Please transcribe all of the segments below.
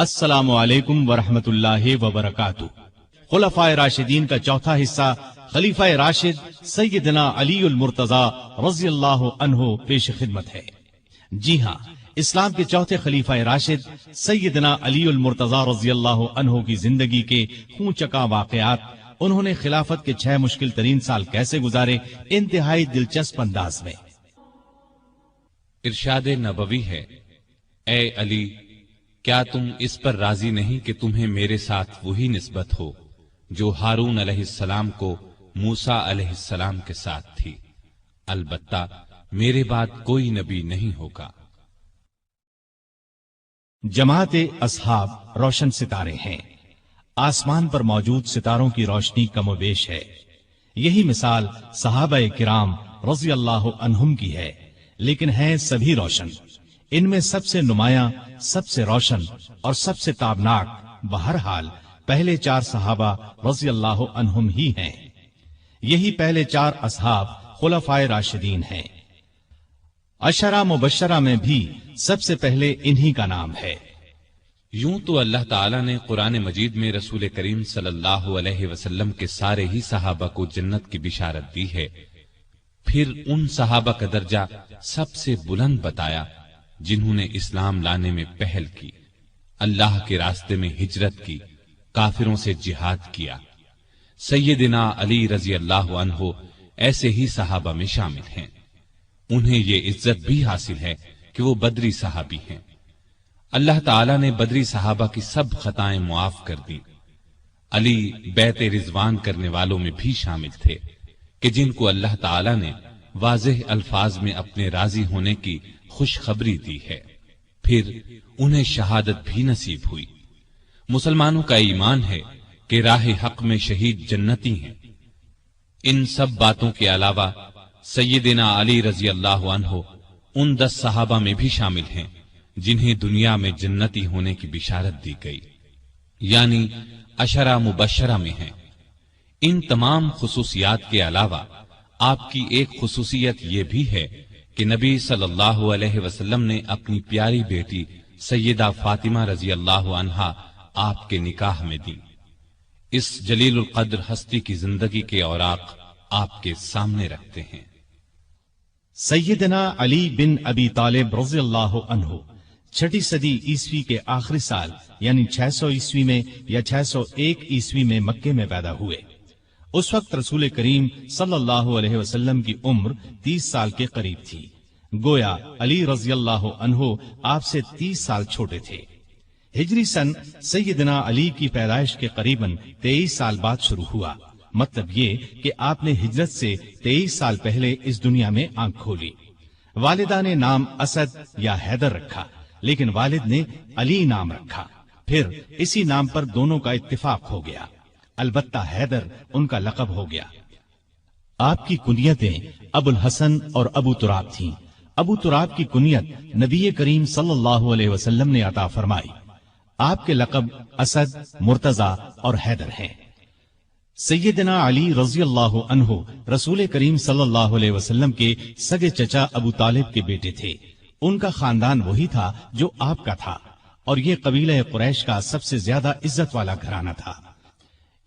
السلام علیکم ورحمۃ اللہ وبرکاتہ۔ خلفائے راشدین کا چوتھا حصہ خلیفہ راشد سیدنا علی المرتضی رضی اللہ عنہ پیش خدمت ہے۔ جی ہاں، اسلام کے چوتھے خلیفہ راشد سیدنا علی المرتضی رضی اللہ عنہ کی زندگی کے خون چکا واقعات، انہوں نے خلافت کے 6 مشکل ترین سال کیسے گزارے، انتہائی دلچسپ انداز میں۔ ارشاد نبوی ہے، اے علی، کیا تم اس پر راضی نہیں کہ تمہیں میرے ساتھ وہی نسبت ہو جو ہارون علیہ السلام کو موسیٰ علیہ السلام کے ساتھ تھی؟ البتہ میرے بعد کوئی نبی نہیں ہوگا۔ جماعت اصحاب روشن ستارے ہیں، آسمان پر موجود ستاروں کی روشنی کم و بیش ہے۔ یہی مثال صحابہ کرام رضی اللہ عنہم کی ہے، لیکن ہیں سبھی روشن۔ ان میں سب سے نمایاں، سب سے روشن اور سب سے تابناک بہرحال پہلے 4 صحابہ رضی اللہ عنہم ہی ہیں۔ یہی پہلے 4 اصحاب خلفائے راشدین ہیں۔ عشرہ مبشرہ میں بھی سب سے پہلے انہی کا نام ہے۔ یوں تو اللہ تعالیٰ نے قرآن مجید میں رسول کریم صلی اللہ علیہ وسلم کے سارے ہی صحابہ کو جنت کی بشارت دی ہے، پھر ان صحابہ کا درجہ سب سے بلند بتایا جنہوں نے اسلام لانے میں پہل کی، اللہ کے راستے میں ہجرت کی، کافروں سے جہاد کیا۔ سیدنا علی رضی اللہ عنہ ایسے ہی صحابہ میں شامل ہیں۔ انہیں یہ عزت بھی حاصل ہے کہ وہ بدری صحابی ہیں۔ اللہ تعالیٰ نے بدری صحابہ کی سب خطائیں معاف کر دی۔ علی بیعت رضوان کرنے والوں میں بھی شامل تھے کہ جن کو اللہ تعالیٰ نے واضح الفاظ میں اپنے راضی ہونے کی خوشخبری دی ہے، پھر انہیں شہادت بھی نصیب ہوئی۔ مسلمانوں کا ایمان ہے کہ راہ حق میں شہید جنتی ہیں۔ ان سب باتوں کے علاوہ سیدنا علی رضی اللہ عنہ ان 10 صحابہ میں بھی شامل ہیں جنہیں دنیا میں جنتی ہونے کی بشارت دی گئی، یعنی عشرہ مبشرہ میں ہیں۔ ان تمام خصوصیات کے علاوہ آپ کی ایک خصوصیت یہ بھی ہے کہ نبی صلی اللہ علیہ وسلم نے اپنی پیاری بیٹی سیدہ فاطمہ رضی اللہ عنہا آپ کے نکاح میں دی۔ اس جلیل القدر ہستی کی زندگی کے اوراق آپ کے سامنے رکھتے ہیں۔ سیدنا علی بن ابی طالب رضی اللہ عنہ 6 صدی عیسوی کے آخری سال یعنی 600 عیسوی میں یا 601 عیسوی میں مکے میں پیدا ہوئے۔ اس وقت رسول کریم صلی اللہ علیہ وسلم کی عمر 30 سال کے قریب تھی، گویا علی رضی اللہ عنہ آپ سے 30 سال چھوٹے تھے۔ ہجری سن سیدنا علی کی پیدائش کے قریباً 23 سال بعد شروع ہوا، مطلب یہ کہ آپ نے ہجرت سے 23 سال پہلے اس دنیا میں آنکھ کھولی۔ والدہ نے نام اسد یا حیدر رکھا، لیکن والد نے علی نام رکھا، پھر اسی نام پر دونوں کا اتفاق ہو گیا، البتہ حیدر ان کا لقب ہو گیا۔ آپ کی کنیتیں ابو الحسن اور ابو تراب تھیں۔ ابو تراب کی کنیت نبی کریم صلی اللہ علیہ وسلم نے عطا فرمائی۔ آپ کے لقب اسد، مرتضی اور حیدر ہیں۔ سیدنا علی رضی اللہ عنہ رسول کریم صلی اللہ علیہ وسلم کے سگے چچا ابو طالب کے بیٹے تھے۔ ان کا خاندان وہی تھا جو آپ کا تھا، اور یہ قبیلہ قریش کا سب سے زیادہ عزت والا گھرانہ تھا۔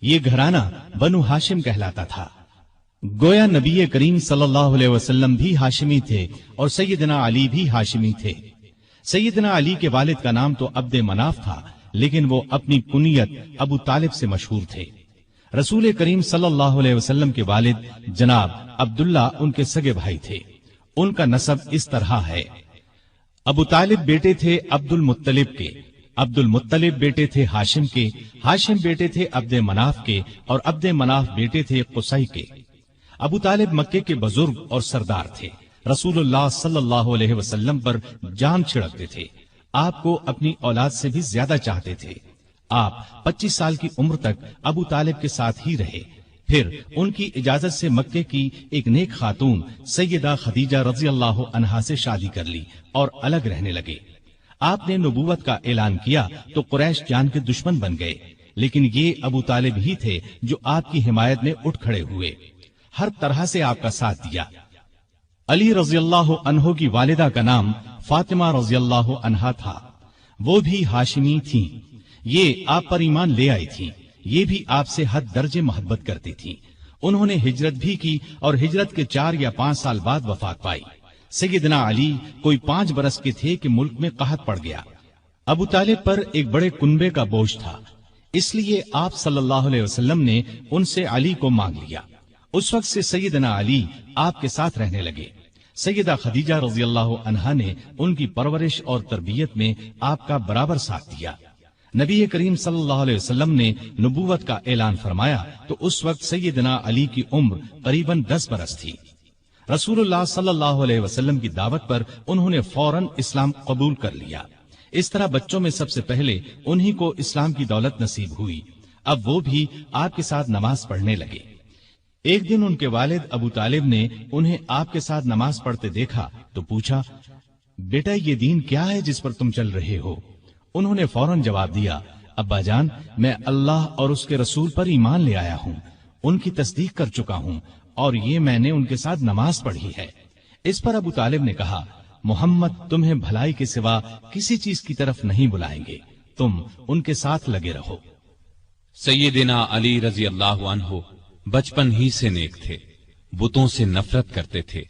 یہ گھرانہ بنو ہاشم کہلاتا تھا۔ گویا نبی کریم صلی اللہ علیہ وسلم بھی ہاشمی تھے اور سیدنا علی بھی ہاشمی تھے۔ سیدنا علی کے والد کا نام تو عبد مناف تھا، لیکن وہ اپنی کنیت ابو طالب سے مشہور تھے۔ رسول کریم صلی اللہ علیہ وسلم کے والد جناب عبداللہ ان کے سگے بھائی تھے۔ ان کا نسب اس طرح ہے: ابو طالب بیٹے تھے عبد المطلب کے، عبد المطلب بیٹے تھے ہاشم کے، ہاشم بیٹے تھے عبد مناف کے، اور عبد مناف بیٹے تھے قصی کے۔ ابو طالب مکے کے بزرگ اور سردار تھے، رسول اللہ صلی اللہ علیہ وسلم پر جان چھڑکتے تھے، آپ کو اپنی اولاد سے بھی زیادہ چاہتے تھے۔ آپ 25 سال کی عمر تک ابو طالب کے ساتھ ہی رہے، پھر ان کی اجازت سے مکے کی ایک نیک خاتون سیدہ خدیجہ رضی اللہ عنہا سے شادی کر لی اور الگ رہنے لگے۔ آپ نے نبوت کا اعلان کیا تو قریش جان کے دشمن بن گئے، لیکن یہ ابو طالب ہی تھے جو آپ کی حمایت میں اٹھ کھڑے ہوئے، ہر طرح سے آپ کا ساتھ دیا۔ علی رضی اللہ عنہ کی والدہ کا نام فاطمہ رضی اللہ عنہا تھا۔ وہ بھی ہاشمی تھیں، یہ آپ پر ایمان لے آئی تھیں، یہ بھی آپ سے حد درجے محبت کرتی تھیں۔ انہوں نے ہجرت بھی کی اور ہجرت کے 4 یا 5 سال بعد وفات پائی۔ سیدنا علی کوئی 5 برس کے تھے کہ ملک میں قحط پڑ گیا۔ ابو طالب پر ایک بڑے کنبے کا بوجھ تھا، اس لیے آپ صلی اللہ علیہ وسلم نے ان سے علی کو مانگ لیا۔ اس وقت سے سیدنا علی آپ کے ساتھ رہنے لگے۔ سیدہ خدیجہ رضی اللہ عنہا نے ان کی پرورش اور تربیت میں آپ کا برابر ساتھ دیا۔ نبی کریم صلی اللہ علیہ وسلم نے نبوت کا اعلان فرمایا تو اس وقت سیدنا علی کی عمر قریباً 10 برس تھی۔ رسول اللہ صلی اللہ علیہ وسلم کی دعوت پر انہوں نے فوراً اسلام قبول کر لیا۔ اس طرح بچوں میں سب سے پہلے انہی کو اسلام کی دولت نصیب ہوئی۔ اب وہ بھی آپ کے ساتھ نماز پڑھنے لگے۔ ایک دن ان کے والد ابو طالب نے انہیں آپ کے ساتھ نماز پڑھتے دیکھا تو پوچھا، بیٹا یہ دین کیا ہے جس پر تم چل رہے ہو؟ انہوں نے فوراً جواب دیا، ابا جان میں اللہ اور اس کے رسول پر ایمان لے آیا ہوں، ان کی تصدیق کر چکا ہوں اور یہ میں نے ان کے ساتھ نماز پڑھی ہے۔ اس پر ابو طالب نے کہا، محمد تمہیں بھلائی کے سوا کسی چیز کی طرف نہیں بلائیں گے، تم ان کے ساتھ لگے رہو۔ سیدنا علی رضی اللہ عنہ بچپن ہی سے نیک تھے، بتوں سے نفرت کرتے تھے۔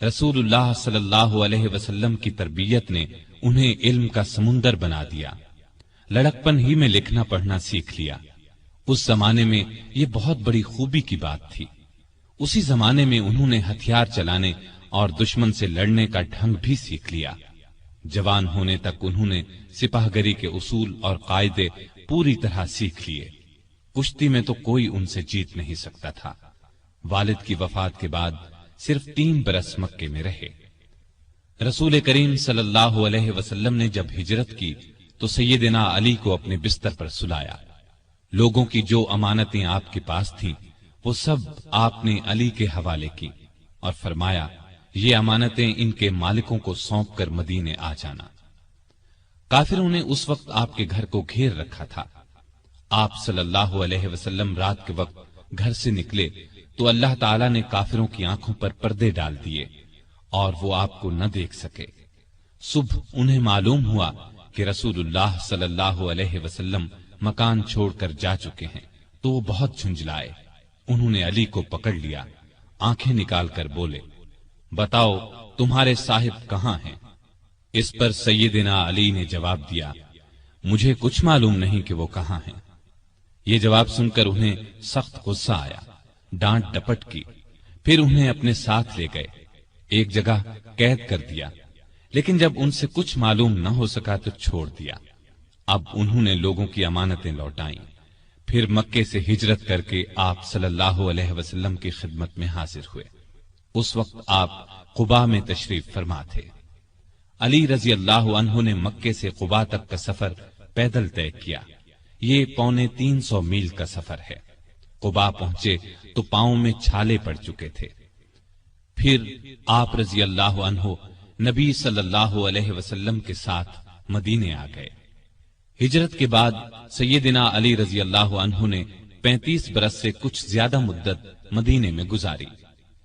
رسول اللہ صلی اللہ علیہ وسلم کی تربیت نے انہیں علم کا سمندر بنا دیا۔ لڑکپن ہی میں لکھنا پڑھنا سیکھ لیا۔ اس زمانے میں یہ بہت بڑی خوبی کی بات تھی۔ اسی زمانے میں انہوں نے ہتھیار چلانے اور دشمن سے لڑنے کا ڈھنگ بھی سیکھ لیا۔ جوان ہونے تک انہوں نے سپاہ گری کے اصول اور قاعدے پوری طرح سیکھ لیے۔ کشتی میں تو کوئی ان سے جیت نہیں سکتا تھا۔ والد کی وفات کے بعد صرف 3 برس مکے میں رہے۔ رسول کریم صلی اللہ علیہ وسلم نے جب ہجرت کی تو سیدنا علی کو اپنے بستر پر سلایا۔ لوگوں کی جو امانتیں آپ کے پاس تھیں وہ سب آپ نے علی کے حوالے کی اور فرمایا، یہ امانتیں ان کے مالکوں کو سونپ کر مدینے آ جانا۔ کافروں نے اس وقت آپ کے گھر کو گھیر رکھا تھا۔ آپ صلی اللہ علیہ وسلم رات کے وقت گھر سے نکلے تو اللہ تعالیٰ نے کافروں کی آنکھوں پر پردے ڈال دیے اور وہ آپ کو نہ دیکھ سکے۔ صبح انہیں معلوم ہوا کہ رسول اللہ صلی اللہ علیہ وسلم مکان چھوڑ کر جا چکے ہیں تو وہ بہت جھنجھلائے۔ انہوں نے علی کو پکڑ لیا، آنکھیں نکال کر بولے، بتاؤ تمہارے صاحب کہاں ہیں؟ اس پر سیدنا علی نے جواب دیا، مجھے کچھ معلوم نہیں کہ وہ کہاں ہیں۔ یہ جواب سن کر انہیں سخت غصہ آیا، ڈانٹ ڈپٹ کی، پھر انہیں اپنے ساتھ لے گئے، ایک جگہ قید کر دیا، لیکن جب ان سے کچھ معلوم نہ ہو سکا تو چھوڑ دیا۔ اب انہوں نے لوگوں کی امانتیں لوٹائیں، پھر مکے سے ہجرت کر کے آپ صلی اللہ علیہ وسلم کی خدمت میں حاضر ہوئے۔ اس وقت آپ قباء میں تشریف فرما تھے۔ علی رضی اللہ عنہ نے مکے سے قباء تک کا سفر پیدل طے کیا۔ یہ 350 میل کا سفر ہے۔ قباء پہنچے تو پاؤں میں چھالے پڑ چکے تھے۔ پھر آپ رضی اللہ عنہ نبی صلی اللہ علیہ وسلم کے ساتھ مدینے آ گئے۔ ہجرت کے بعد سیدنا علی رضی اللہ عنہ نے 35 برس سے کچھ زیادہ مدت مدینے میں گزاری۔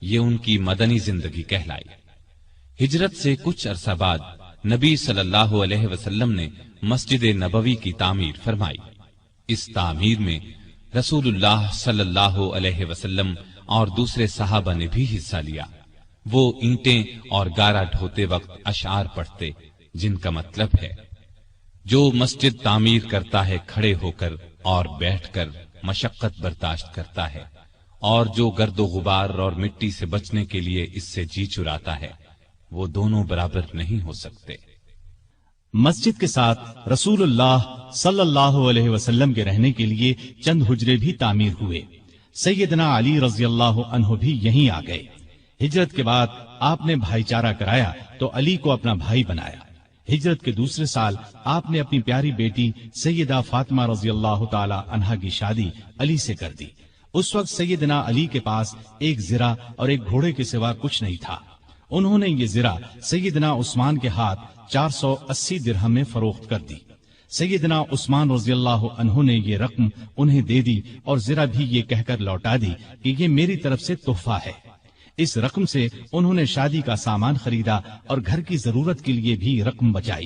یہ ان کی مدنی زندگی کہلائی۔ ہجرت سے کچھ عرصہ بعد نبی صلی اللہ علیہ وسلم نے مسجد نبوی کی تعمیر فرمائی۔ اس تعمیر میں رسول اللہ صلی اللہ علیہ وسلم اور دوسرے صحابہ نے بھی حصہ لیا۔ وہ اینٹیں اور گارا ڈھوتے وقت اشعار پڑھتے جن کا مطلب ہے، جو مسجد تعمیر کرتا ہے کھڑے ہو کر اور بیٹھ کر مشقت برداشت کرتا ہے، اور جو گرد و غبار اور مٹی سے بچنے کے لیے اس سے جی چراتا ہے، وہ دونوں برابر نہیں ہو سکتے۔ مسجد کے ساتھ رسول اللہ صلی اللہ علیہ وسلم کے رہنے کے لیے چند حجرے بھی تعمیر ہوئے۔ سیدنا علی رضی اللہ عنہ بھی یہیں آ گئے۔ ہجرت کے بعد آپ نے بھائی چارہ کرایا تو علی کو اپنا بھائی بنایا۔ ہجرت کے دوسرے سال آپ نے اپنی پیاری بیٹی سیدہ فاطمہ رضی اللہ تعالی عنہا کی شادی علی سے کر دی۔ اس وقت سیدنا علی کے پاس ایک زرہ اور ایک گھوڑے کے سوا کچھ نہیں تھا۔ انہوں نے یہ زرہ سیدنا عثمان کے ہاتھ 480 درہم میں فروخت کر دی۔ سیدنا عثمان رضی اللہ عنہ نے یہ رقم انہیں دے دی اور زرہ بھی یہ کہہ کر لوٹا دی کہ یہ میری طرف سے تحفہ ہے۔ اس رقم سے انہوں نے شادی کا سامان خریدا اور گھر کی ضرورت کے لیے بھی رقم بچائی۔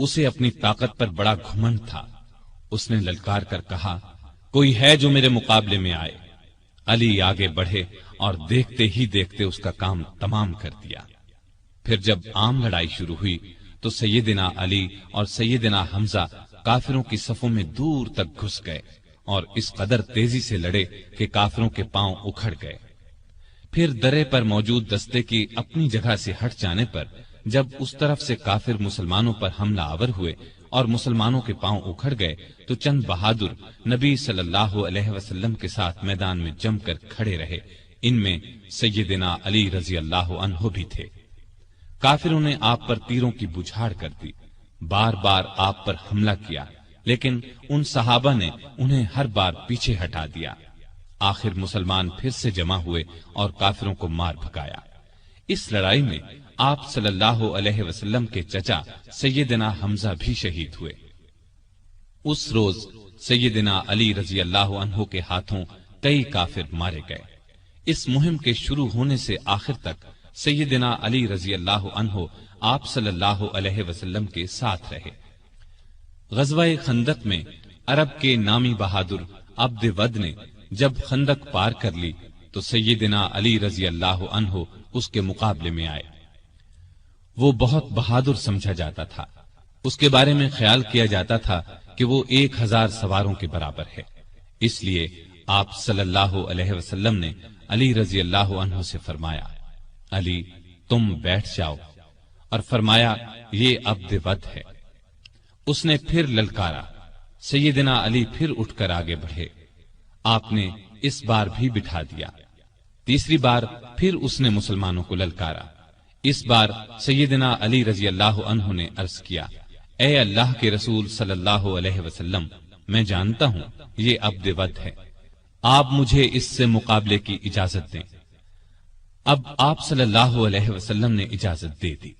اسے اپنی طاقت پر بڑا گھمنڈ تھا۔ اس نے للکار کر کہا، کوئی ہے جو میرے مقابلے میں آئے؟ علی آگے بڑھے اور دیکھتے ہی دیکھتے اس کا کام تمام کر دیا۔ پھر جب عام لڑائی شروع ہوئی تو سیدنا علی اور سیدنا حمزہ کافروں کی صفوں میں دور تک گھس گئے اور اس قدر تیزی سے لڑے کہ کافروں کے پاؤں اکھڑ گئے۔ پھر درے پر موجود دستے کی اپنی جگہ سے ہٹ جانے پر جب اس طرف سے کافر مسلمانوں پر حملہ آور ہوئے اور مسلمانوں کے پاؤں اکھڑ گئے تو چند بہادر نبی صلی اللہ علیہ وسلم کے ساتھ میدان میں جم کر کھڑے رہے۔ ان میں سیدنا علی رضی اللہ عنہ بھی تھے۔ کافروں نے آپ پر تیروں کی بجھاڑ کر دی، بار بار آپ پر حملہ کیا، لیکن ان صحابہ نے انہیں ہر بار پیچھے ہٹا دیا۔ آخر مسلمان پھر سے جمع ہوئے اور کافروں کو مار بھگایا۔ اس لڑائی میں آپ صلی اللہ علیہ وسلم کے چچا سیدنا حمزہ بھی شہید ہوئے۔ اس روز سیدنا علی رضی اللہ عنہ کے ہاتھوں کئی کافر مارے گئے۔ اس مہم کے شروع ہونے سے آخر تک سیدنا علی رضی اللہ عنہ آپ صلی اللہ علیہ وسلم کے ساتھ رہے۔ غزوہ خندق میں عرب کے نامی بہادر عبد ود نے جب خندق پار کر لی تو سیدنا علی رضی اللہ عنہ اس کے مقابلے میں آئے۔ وہ بہت بہادر سمجھا جاتا تھا۔ اس کے بارے میں خیال کیا جاتا تھا کہ وہ 1000 سواروں کے برابر ہے۔ اس لیے آپ صلی اللہ علیہ وسلم نے علی رضی اللہ عنہ سے فرمایا، علی تم بیٹھ جاؤ، اور فرمایا یہ عبد ود ہے۔ اس نے پھر للکارا، سیدنا علی پھر اٹھ کر آگے بڑھے۔ آپ نے اس بار بھی بٹھا دیا۔ تیسری بار پھر اس نے مسلمانوں کو للکارا۔ اس بار سیدنا علی رضی اللہ عنہ نے عرض کیا، اے اللہ کے رسول صلی اللہ علیہ وسلم، میں جانتا ہوں یہ عبد ود ہے، آپ مجھے اس سے مقابلے کی اجازت دیں۔ اب آپ صلی اللہ علیہ وسلم نے اجازت دے دی۔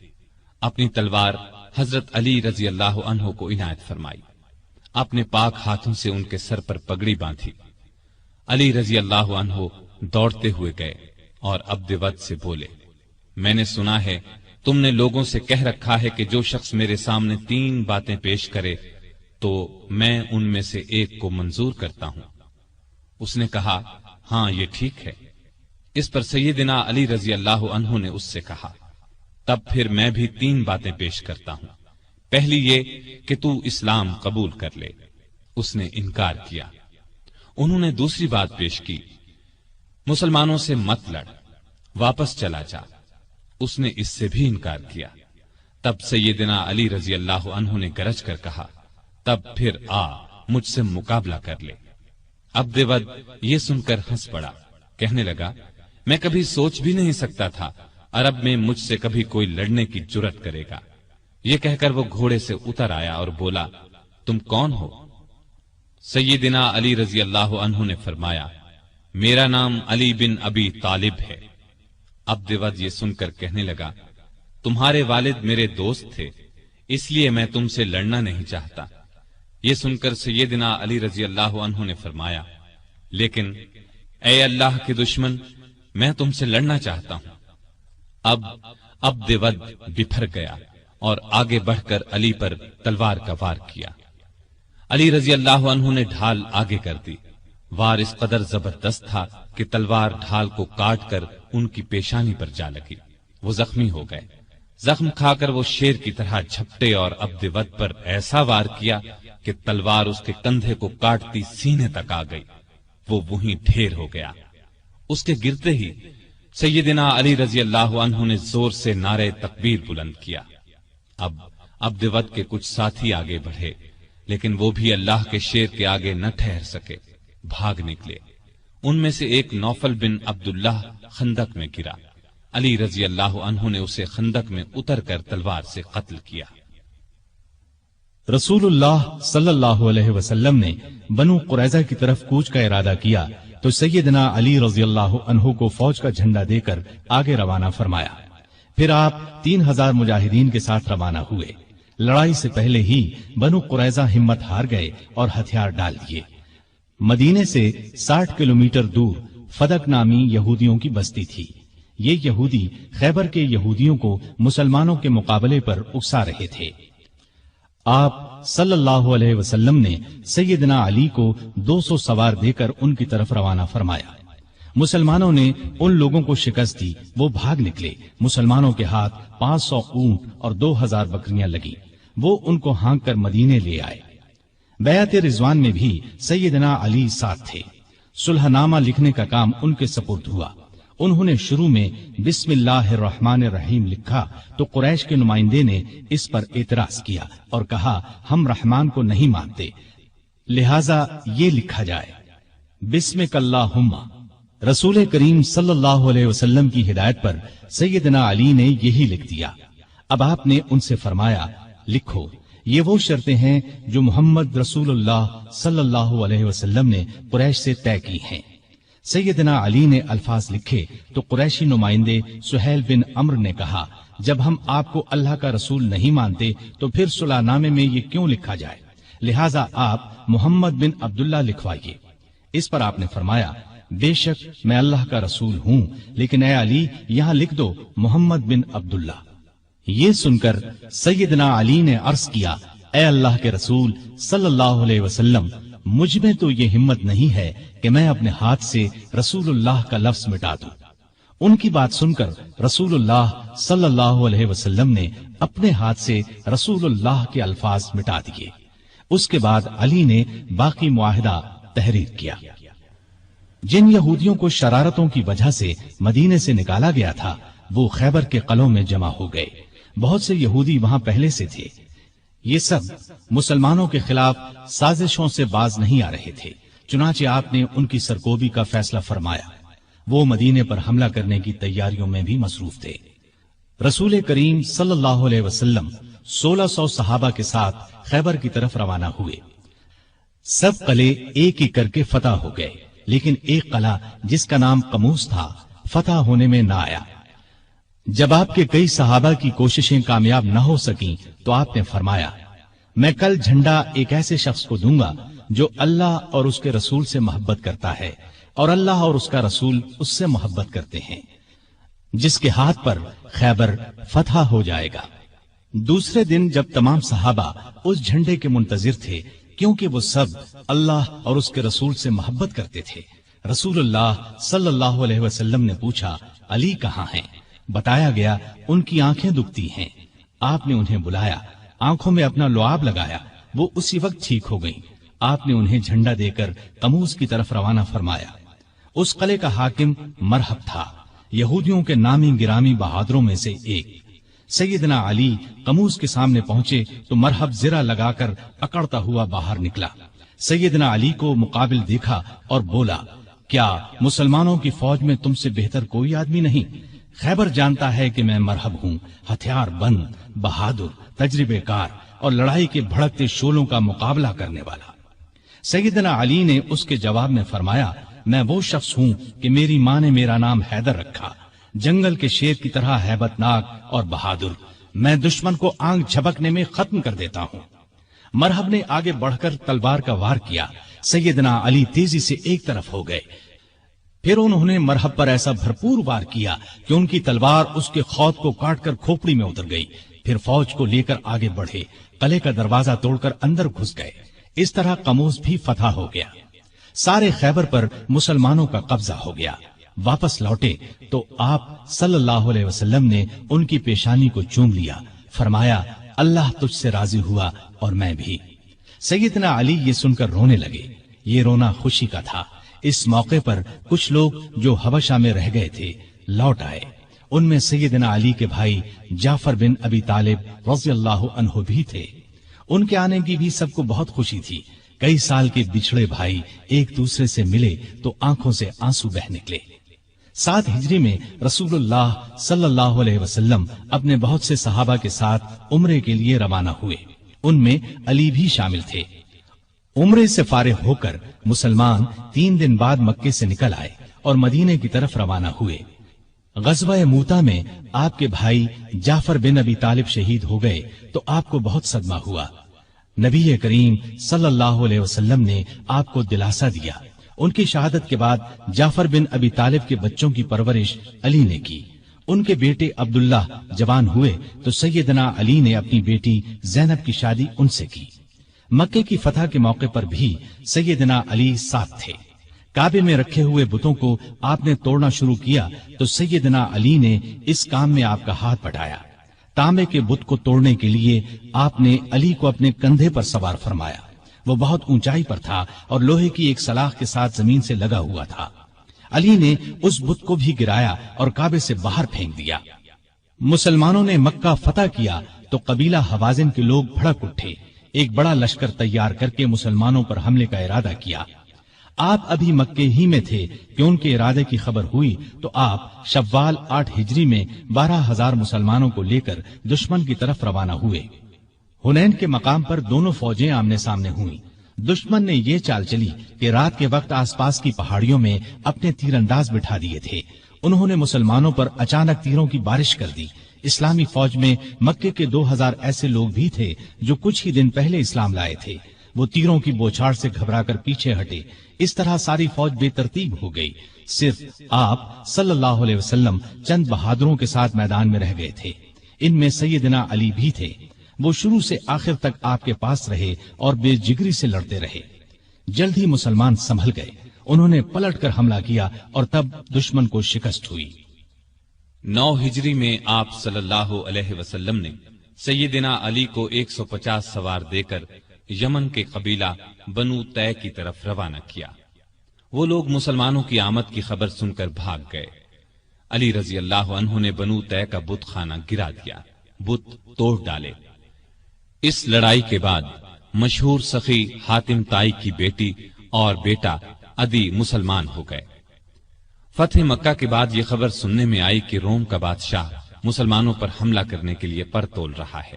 اپنی تلوار حضرت علی رضی اللہ عنہ کو عنایت فرمائی، اپنے پاک ہاتھوں سے ان کے سر پر پگڑی باندھی۔ علی رضی اللہ عنہ دوڑتے ہوئے گئے اور عبد ود سے بولے، میں نے سنا ہے تم نے لوگوں سے کہہ رکھا ہے کہ جو شخص میرے سامنے 3 باتیں پیش کرے تو میں ان میں سے ایک کو منظور کرتا ہوں۔ اس نے کہا، ہاں یہ ٹھیک ہے۔ اس پر سیدنا علی رضی اللہ عنہ نے اس سے کہا، تب پھر میں بھی 3 باتیں پیش کرتا ہوں۔ پہلی یہ کہ تو اسلام قبول کر لے۔ اس نے انکار کیا۔ انہوں نے دوسری بات پیش کی، مسلمانوں سے مت لڑ، واپس چلا جا۔ اس نے اس سے بھی انکار کیا۔ تب سیدنا علی رضی اللہ عنہ نے گرج کر کہا، تب پھر آ مجھ سے مقابلہ کر لے۔ عبد ود یہ سن کر ہنس پڑا، کہنے لگا، میں کبھی سوچ بھی نہیں سکتا تھا عرب میں مجھ سے کبھی کوئی لڑنے کی جرأت کرے گا۔ یہ کہہ کر وہ گھوڑے سے اتر آیا اور بولا، تم کون ہو؟ سیدنا علی رضی اللہ عنہ نے فرمایا، میرا نام علی بن ابی طالب ہے۔ عبد ود یہ سن کر کہنے لگا، تمہارے والد میرے دوست تھے، اس لیے میں تم سے لڑنا نہیں چاہتا۔ یہ سن کر سیدنا علی رضی اللہ عنہ نے فرمایا، لیکن اے اللہ کے دشمن، میں تم سے لڑنا چاہتا ہوں۔ اب عبد ود بپھر گیا اور آگے بڑھ کر علی پر تلوار کا وار کیا۔ علی رضی اللہ عنہ نے ڈھال آگے کر دی۔ وار اس قدر زبردست تھا کہ تلوار ڈھال کو کاٹ کر ان کی پیشانی پر جا لگی۔ وہ زخمی ہو گئے۔ زخم کھا کر وہ شیر کی طرح جھپٹے اور عبد ود پر ایسا وار کیا کہ تلوار اس کے کندھے کو کاٹتی سینے تک آ گئی۔ وہ وہیں ڈھیر ہو گیا۔ اس کے گرتے ہی سیدنا علی رضی اللہ عنہ نے زور سے نعرہ تکبیر بلند کیا۔ اب عبد ود کے کچھ ساتھی آگے بڑھے، لیکن وہ بھی اللہ کے شیر کے آگے نہ ٹھہر سکے، بھاگ نکلے۔ ان میں سے ایک نوفل بن عبداللہ خندق میں گرا۔ علی رضی اللہ عنہ نے اسے خندق میں اتر کر تلوار سے قتل کیا۔ رسول اللہ صلی اللہ علیہ وسلم نے بنو قریظہ کی طرف کوچ کا ارادہ کیا تو سیدنا علی رضی اللہ عنہ کو فوج کا جھنڈا دے کر آگے روانہ فرمایا۔ پھر آپ 3000 مجاہدین کے ساتھ روانہ ہوئے۔ لڑائی سے پہلے ہی بنو قریظہ ہمت ہار گئے اور ہتھیار ڈال دیے۔ مدینے سے 60 کلومیٹر دور فدق نامی یہودیوں کی بستی تھی۔ یہ یہودی خیبر کے یہودیوں کو مسلمانوں کے مقابلے پر اکسا رہے تھے۔ آپ صلی اللہ علیہ وسلم نے سیدنا علی کو 200 سوار دے کر ان کی طرف روانہ فرمایا۔ مسلمانوں نے ان لوگوں کو شکست دی، وہ بھاگ نکلے۔ مسلمانوں کے ہاتھ 500 اونٹ اور 2000 بکریاں لگی، وہ ان کو ہانک کر مدینے لے آئے۔ بیعت رضوان میں بھی سیدنا علی ساتھ تھے۔ صلح نامہ لکھنے کا کام ان کے سپرد ہوا۔ انہوں نے شروع میں بسم اللہ الرحمن الرحیم لکھا تو قریش کے نمائندے نے اس پر اعتراض کیا اور کہا ہم رحمان کو نہیں مانتے، لہذا یہ لکھا جائے بسمک اللہم۔ رسول کریم صلی اللہ علیہ وسلم کی ہدایت پر سیدنا علی نے یہی لکھ دیا۔ اب آپ نے ان سے فرمایا لکھو، یہ وہ شرطیں ہیں جو محمد رسول اللہ صلی اللہ علیہ وسلم نے قریش سے طے کی ہیں۔ سیدنا علی نے الفاظ لکھے تو قریشی نمائندے سہیل بن عمرو نے کہا جب ہم آپ کو اللہ کا رسول نہیں مانتے تو پھر صلح نامے میں یہ کیوں لکھا جائے، لہٰذا آپ محمد بن عبداللہ لکھوائیے۔ اس پر آپ نے فرمایا بے شک میں اللہ کا رسول ہوں، لیکن اے علی یہاں لکھ دو محمد بن عبداللہ۔ یہ سن کر سیدنا علی نے عرض کیا اے اللہ کے رسول صلی اللہ علیہ وسلم، مجھ میں تو یہ ہمت نہیں ہے کہ میں اپنے ہاتھ سے رسول اللہ کا لفظ مٹا دوں۔ ان کی بات سن کر رسول اللہ صلی اللہ علیہ وسلم نے اپنے ہاتھ سے رسول اللہ کے الفاظ مٹا دیے۔ اس کے بعد علی نے باقی معاہدہ تحریر کیا۔ جن یہودیوں کو شرارتوں کی وجہ سے مدینے سے نکالا گیا تھا وہ خیبر کے قلعوں میں جمع ہو گئے۔ بہت سے یہودی وہاں پہلے سے تھے۔ یہ سب مسلمانوں کے خلاف سازشوں سے باز نہیں آ رہے تھے، چنانچہ آپ نے ان کی سرکوبی کا فیصلہ فرمایا۔ وہ مدینے پر حملہ کرنے کی تیاریوں میں بھی مصروف تھے۔ رسول کریم صلی اللہ علیہ وسلم 1600 صحابہ کے ساتھ خیبر کی طرف روانہ ہوئے۔ سب قلعے ایک ایک کر کے فتح ہو گئے، لیکن ایک قلعہ جس کا نام قموس تھا فتح ہونے میں نہ آیا۔ جب آپ کے کئی صحابہ کی کوششیں کامیاب نہ ہو سکیں تو آپ نے فرمایا میں کل جھنڈا ایک ایسے شخص کو دوں گا جو اللہ اور اس کے رسول سے محبت کرتا ہے اور اللہ اور اس کا رسول اس سے محبت کرتے ہیں، جس کے ہاتھ پر خیبر فتح ہو جائے گا۔ دوسرے دن جب تمام صحابہ اس جھنڈے کے منتظر تھے کیونکہ وہ سب اللہ اور اس کے رسول سے محبت کرتے تھے، رسول اللہ صلی اللہ علیہ وسلم نے پوچھا علی کہاں ہیں؟ بتایا گیا ان کی آنکھیں دکھتی ہیں۔ آپ نے انہیں بلایا، آنکھوں میں اپنا لعاب لگایا، وہ اسی وقت ٹھیک ہو گئیں۔ آپ نے انہیں جھنڈا دے کر قموس کی طرف روانہ فرمایا۔ اس قلعے کا حاکم مرحب تھا، یہودیوں کے نامی گرامی بہادروں میں سے ایک۔ سیدنا علی قموس کے سامنے پہنچے تو مرحب زرہ لگا کر اکڑتا ہوا باہر نکلا۔ سیدنا علی کو مقابل دیکھا اور بولا کیا مسلمانوں کی فوج میں تم سے بہتر کوئی آدمی نہیں؟ خیبر جانتا ہے کہ میں مرحب ہوں، ہتھیار بند، بہادر، تجربے کار اور لڑائی کے بھڑکتے شعلوں کا مقابلہ کرنے والا۔ سیدنا علی نے اس کے جواب میں فرمایا میں وہ شخص ہوں کہ میری ماں نے میرا نام حیدر رکھا، جنگل کے شیر کی طرح ہیبت ناک اور بہادر، میں دشمن کو آنکھ جھپکنے میں ختم کر دیتا ہوں۔ مرحب نے آگے بڑھ کر تلوار کا وار کیا، سیدنا علی تیزی سے ایک طرف ہو گئے، پھر انہوں نے مرحب پر ایسا بھرپور وار کیا کہ ان کی تلوار اس کے خود کو کاٹ کر کھوپڑی میں اتر گئی۔ پھر فوج کو لے کر آگے بڑھے، قلعے کا دروازہ توڑ کر اندر گھس گئے۔ اس طرح قموس بھی فتح ہو گیا۔ سارے خیبر پر مسلمانوں کا قبضہ ہو گیا۔ واپس لوٹے تو آپ صلی اللہ علیہ وسلم نے ان کی پیشانی کو چوم لیا، فرمایا اللہ تجھ سے راضی ہوا اور میں بھی۔ سیدنا علی یہ سن کر رونے لگے۔ یہ رونا خوشی کا تھا۔ اس موقع پر کچھ لوگ جو حبشہ میں رہ گئے تھے لوٹ آئے۔ ان میں سیدنا علی کے بھائی جعفر بن ابی طالب رضی اللہ عنہ بھی تھے۔ ان کے آنے کی بھی سب کو بہت خوشی تھی۔ کئی سال کے بچھڑے بھائی ایک دوسرے سے ملے تو آنکھوں سے آنسو بہ نکلے۔ 7 ہجری میں رسول اللہ صلی اللہ علیہ وسلم اپنے بہت سے صحابہ کے ساتھ عمرے کے لیے روانہ ہوئے۔ ان میں علی بھی شامل تھے۔ عمرے سے فارغ ہو کر مسلمان 3 دن بعد مکے سے نکل آئے اور مدینے کی طرف روانہ ہوئے۔ غزوہ موتا میں آپ کے بھائی جعفر بن ابی طالب شہید ہو گئے تو آپ کو بہت صدمہ ہوا۔ نبی کریم صلی اللہ علیہ وسلم نے آپ کو دلاسا دیا۔ ان کی شہادت کے بعد جعفر بن ابی طالب کے بچوں کی پرورش علی نے کی۔ ان کے بیٹے عبداللہ جوان ہوئے تو سیدنا علی نے اپنی بیٹی زینب کی شادی ان سے کی۔ مکے کی فتح کے موقع پر بھی سیدنا علی ساتھ تھے۔ کعبے میں رکھے ہوئے بتوں کو آپ نے توڑنا شروع کیا تو سیدنا علی نے اس کام میں آپ کا ہاتھ بڑھایا۔ تانبے کے بت کو توڑنے کے لیے آپ نے علی کو اپنے کندھے پر سوار فرمایا۔ وہ بہت اونچائی پر تھا اور لوہے کی ایک سلاخ کے ساتھ زمین سے لگا ہوا تھا۔ علی نے اس بت کو بھی گرایا اور کعبے سے باہر پھینک دیا۔ مسلمانوں نے مکہ فتح کیا تو قبیلہ حوازن کے لوگ بھڑک اٹھے، ایک بڑا لشکر تیار کر کے مسلمانوں پر حملے کا ارادہ کیا۔ آپ ابھی مکے ہی میں تھے کہ ان کے ارادے کی خبر ہوئی تو آپ شوال 8 ہجری میں 12,000 مسلمانوں کو لے کر دشمن کی طرف روانہ ہوئے۔ حنین کے مقام پر دونوں فوجیں آمنے سامنے ہوئیں۔ دشمن نے یہ چال چلی کہ رات کے وقت آس پاس کی پہاڑیوں میں اپنے تیر انداز بٹھا دیے تھے۔ انہوں نے مسلمانوں پر اچانک تیروں کی بارش کر دی۔ اسلامی فوج میں مکے کے 2,000 ایسے لوگ بھی تھے جو کچھ ہی دن پہلے اسلام لائے تھے۔ وہ تیروں کی بوچھاڑ سے گھبرا کر پیچھے ہٹے۔ اس طرح ساری فوج بے ترتیب ہو گئی۔ صرف آپ صلی اللہ علیہ وسلم چند بہادروں کے ساتھ میدان میں رہ گئے تھے۔ ان میں سیدنا علی بھی تھے۔ وہ شروع سے آخر تک آپ کے پاس رہے اور بے جگری سے لڑتے رہے۔ جلد ہی مسلمان سنبھل گئے۔ انہوں نے پلٹ کر حملہ کیا اور تب دشمن کو شکست ہوئی۔ 9 ہجری میں آپ صلی اللہ علیہ وسلم نے سیدنا علی کو 150 سوار دے کر یمن کے قبیلہ بنو طے کی طرف روانہ کیا۔ وہ لوگ مسلمانوں کی آمد کی خبر سن کر بھاگ گئے۔ علی رضی اللہ عنہ نے بنو طے کا بت خانہ گرا دیا، بت توڑ ڈالے۔ اس لڑائی کے بعد مشہور سخی حاتم تائی کی بیٹی اور بیٹا عدی مسلمان ہو گئے۔ فتح مکہ کے بعد یہ خبر سننے میں آئی کہ روم کا بادشاہ مسلمانوں پر حملہ کرنے کے لیے پر تول رہا ہے۔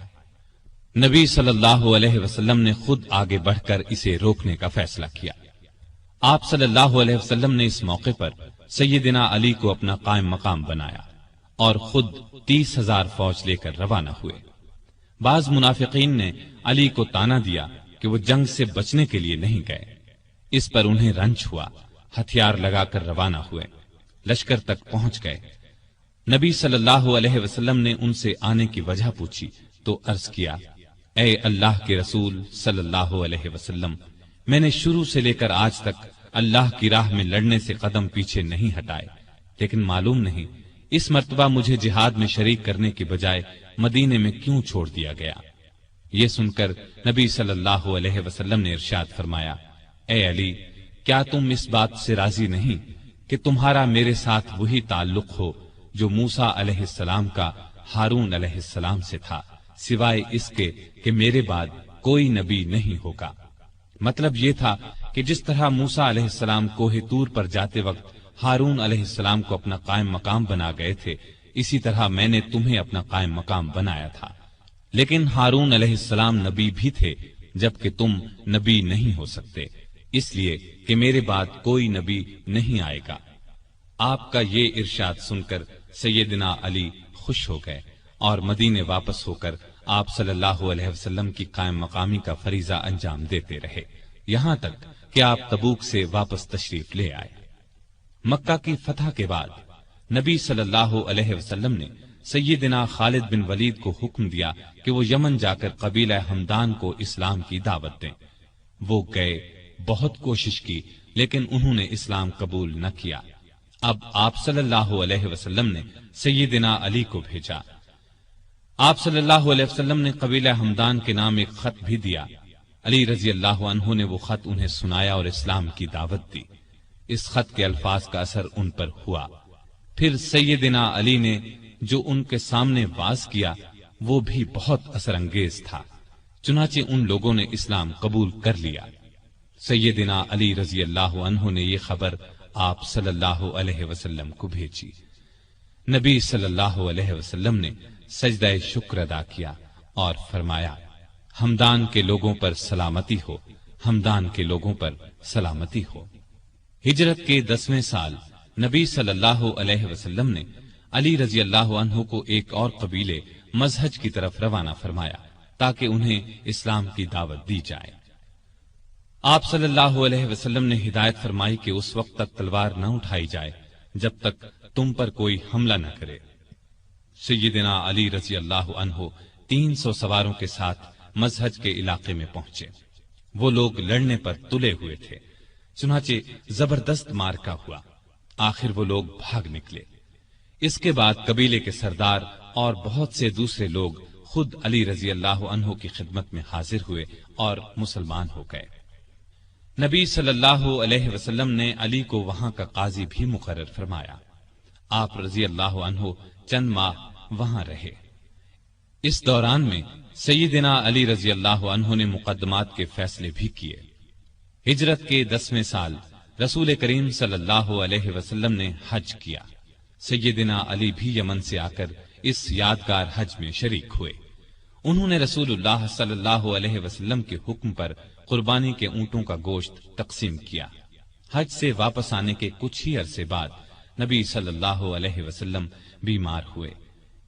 نبی صلی اللہ علیہ وسلم نے خود آگے بڑھ کر اسے روکنے کا فیصلہ کیا۔ آپ صلی اللہ علیہ وسلم نے اس موقع پر سیدنا علی کو اپنا قائم مقام بنایا اور خود 30,000 فوج لے کر روانہ ہوئے۔ بعض منافقین نے علی کو تانا دیا کہ وہ جنگ سے بچنے کے لیے نہیں گئے۔ اس پر انہیں رنج ہوا، ہتھیار لگا کر روانہ ہوئے، لشکر تک پہنچ گئے۔ نبی صلی اللہ علیہ وسلم نے ان سے آنے کی وجہ پوچھی تو عرض کیا، اے اللہ کے رسول صلی اللہ علیہ وسلم، میں نے شروع سے لے کر آج تک اللہ کی راہ میں لڑنے سے قدم پیچھے نہیں ہٹائے، لیکن معلوم نہیں اس مرتبہ مجھے جہاد میں شریک کرنے کے بجائے مدینے میں کیوں چھوڑ دیا گیا۔ یہ سن کر نبی صلی اللہ علیہ وسلم نے ارشاد فرمایا، اے علی، کیا تم اس بات سے راضی نہیں کہ تمہارا میرے ساتھ وہی تعلق ہو جو موسیٰ علیہ السلام کا ہارون علیہ السلام سے تھا، سوائے اس کے کہ میرے بعد کوئی نبی نہیں ہوگا۔ مطلب یہ تھا کہ جس طرح موسیٰ علیہ السلام کوہ طور پر جاتے وقت ہارون علیہ السلام کو اپنا قائم مقام بنا گئے تھے، اسی طرح میں نے تمہیں اپنا قائم مقام بنایا تھا۔ لیکن ہارون علیہ السلام نبی بھی تھے، جبکہ تم نبی نہیں ہو سکتے، اس لیے کہ میرے بعد کوئی نبی نہیں آئے گا۔ آپ کا یہ ارشاد سن کر سیدنا علی خوش ہو گئے اور مدینے واپس ہو کر آپ صلی اللہ علیہ وسلم کی قائم مقامی کا فریضہ انجام دیتے رہے، یہاں تک کہ آپ تبوک سے واپس تشریف لے آئے۔ مکہ کی فتح کے بعد نبی صلی اللہ علیہ وسلم نے سیدنا خالد بن ولید کو حکم دیا کہ وہ یمن جا کر قبیلہ ہمدان کو اسلام کی دعوت دیں۔ وہ گئے، بہت کوشش کی، لیکن انہوں نے اسلام قبول نہ کیا۔ اب آپ صلی اللہ علیہ وسلم نے سیدنا علی کو بھیجا۔ آپ صلی اللہ علیہ وسلم نے قبیلہ ہمدان کے نام ایک خط بھی دیا۔ علی رضی اللہ عنہ نے وہ خط انہیں سنایا اور اسلام کی دعوت دی۔ اس خط کے الفاظ کا اثر ان پر ہوا۔ پھر سیدنا علی نے جو ان کے سامنے واز کیا وہ بھی بہت اثر انگیز تھا، چنانچہ ان لوگوں نے اسلام قبول کر لیا۔ سیدنا علی رضی اللہ عنہ نے یہ خبر آپ صلی اللہ علیہ وسلم کو بھیجی۔ نبی صلی اللہ علیہ وسلم نے سجدہ شکر ادا کیا اور فرمایا، ہمدان کے لوگوں پر سلامتی ہو، ہمدان کے لوگوں پر سلامتی ہو۔ ہجرت کے 10ویں سال نبی صلی اللہ علیہ وسلم نے علی رضی اللہ عنہ کو ایک اور قبیلے مزہج کی طرف روانہ فرمایا تاکہ انہیں اسلام کی دعوت دی جائے۔ آپ صلی اللہ علیہ وسلم نے ہدایت فرمائی کہ اس وقت تک تلوار نہ اٹھائی جائے جب تک تم پر کوئی حملہ نہ کرے۔ سیدنا علی رضی اللہ عنہ 300 سواروں کے ساتھ مزہج کے علاقے میں پہنچے۔ وہ لوگ لڑنے پر تلے ہوئے تھے، چنانچہ زبردست مارکا ہوا۔ آخر وہ لوگ بھاگ نکلے۔ اس کے بعد قبیلے کے سردار اور بہت سے دوسرے لوگ خود علی رضی اللہ عنہ کی خدمت میں حاضر ہوئے اور مسلمان ہو گئے۔ نبی صلی اللہ علیہ وسلم نے علی کو وہاں کا قاضی بھی مقرر فرمایا۔ آپ رضی اللہ عنہ چند ماہ وہاں رہے۔ اس دوران میں سیدنا علی رضی اللہ عنہ نے مقدمات کے فیصلے بھی کیے۔ ہجرت کے 10ویں سال رسول کریم صلی اللہ علیہ وسلم نے حج کیا۔ سیدنا علی بھی یمن سے آ کر اس یادگار حج میں شریک ہوئے۔ انہوں نے رسول اللہ صلی اللہ علیہ وسلم کے حکم پر قربانی کے اونٹوں کا گوشت تقسیم کیا۔ حج سے واپس آنے کے کچھ ہی عرصے بعد نبی صلی اللہ علیہ وسلم بیمار ہوئے۔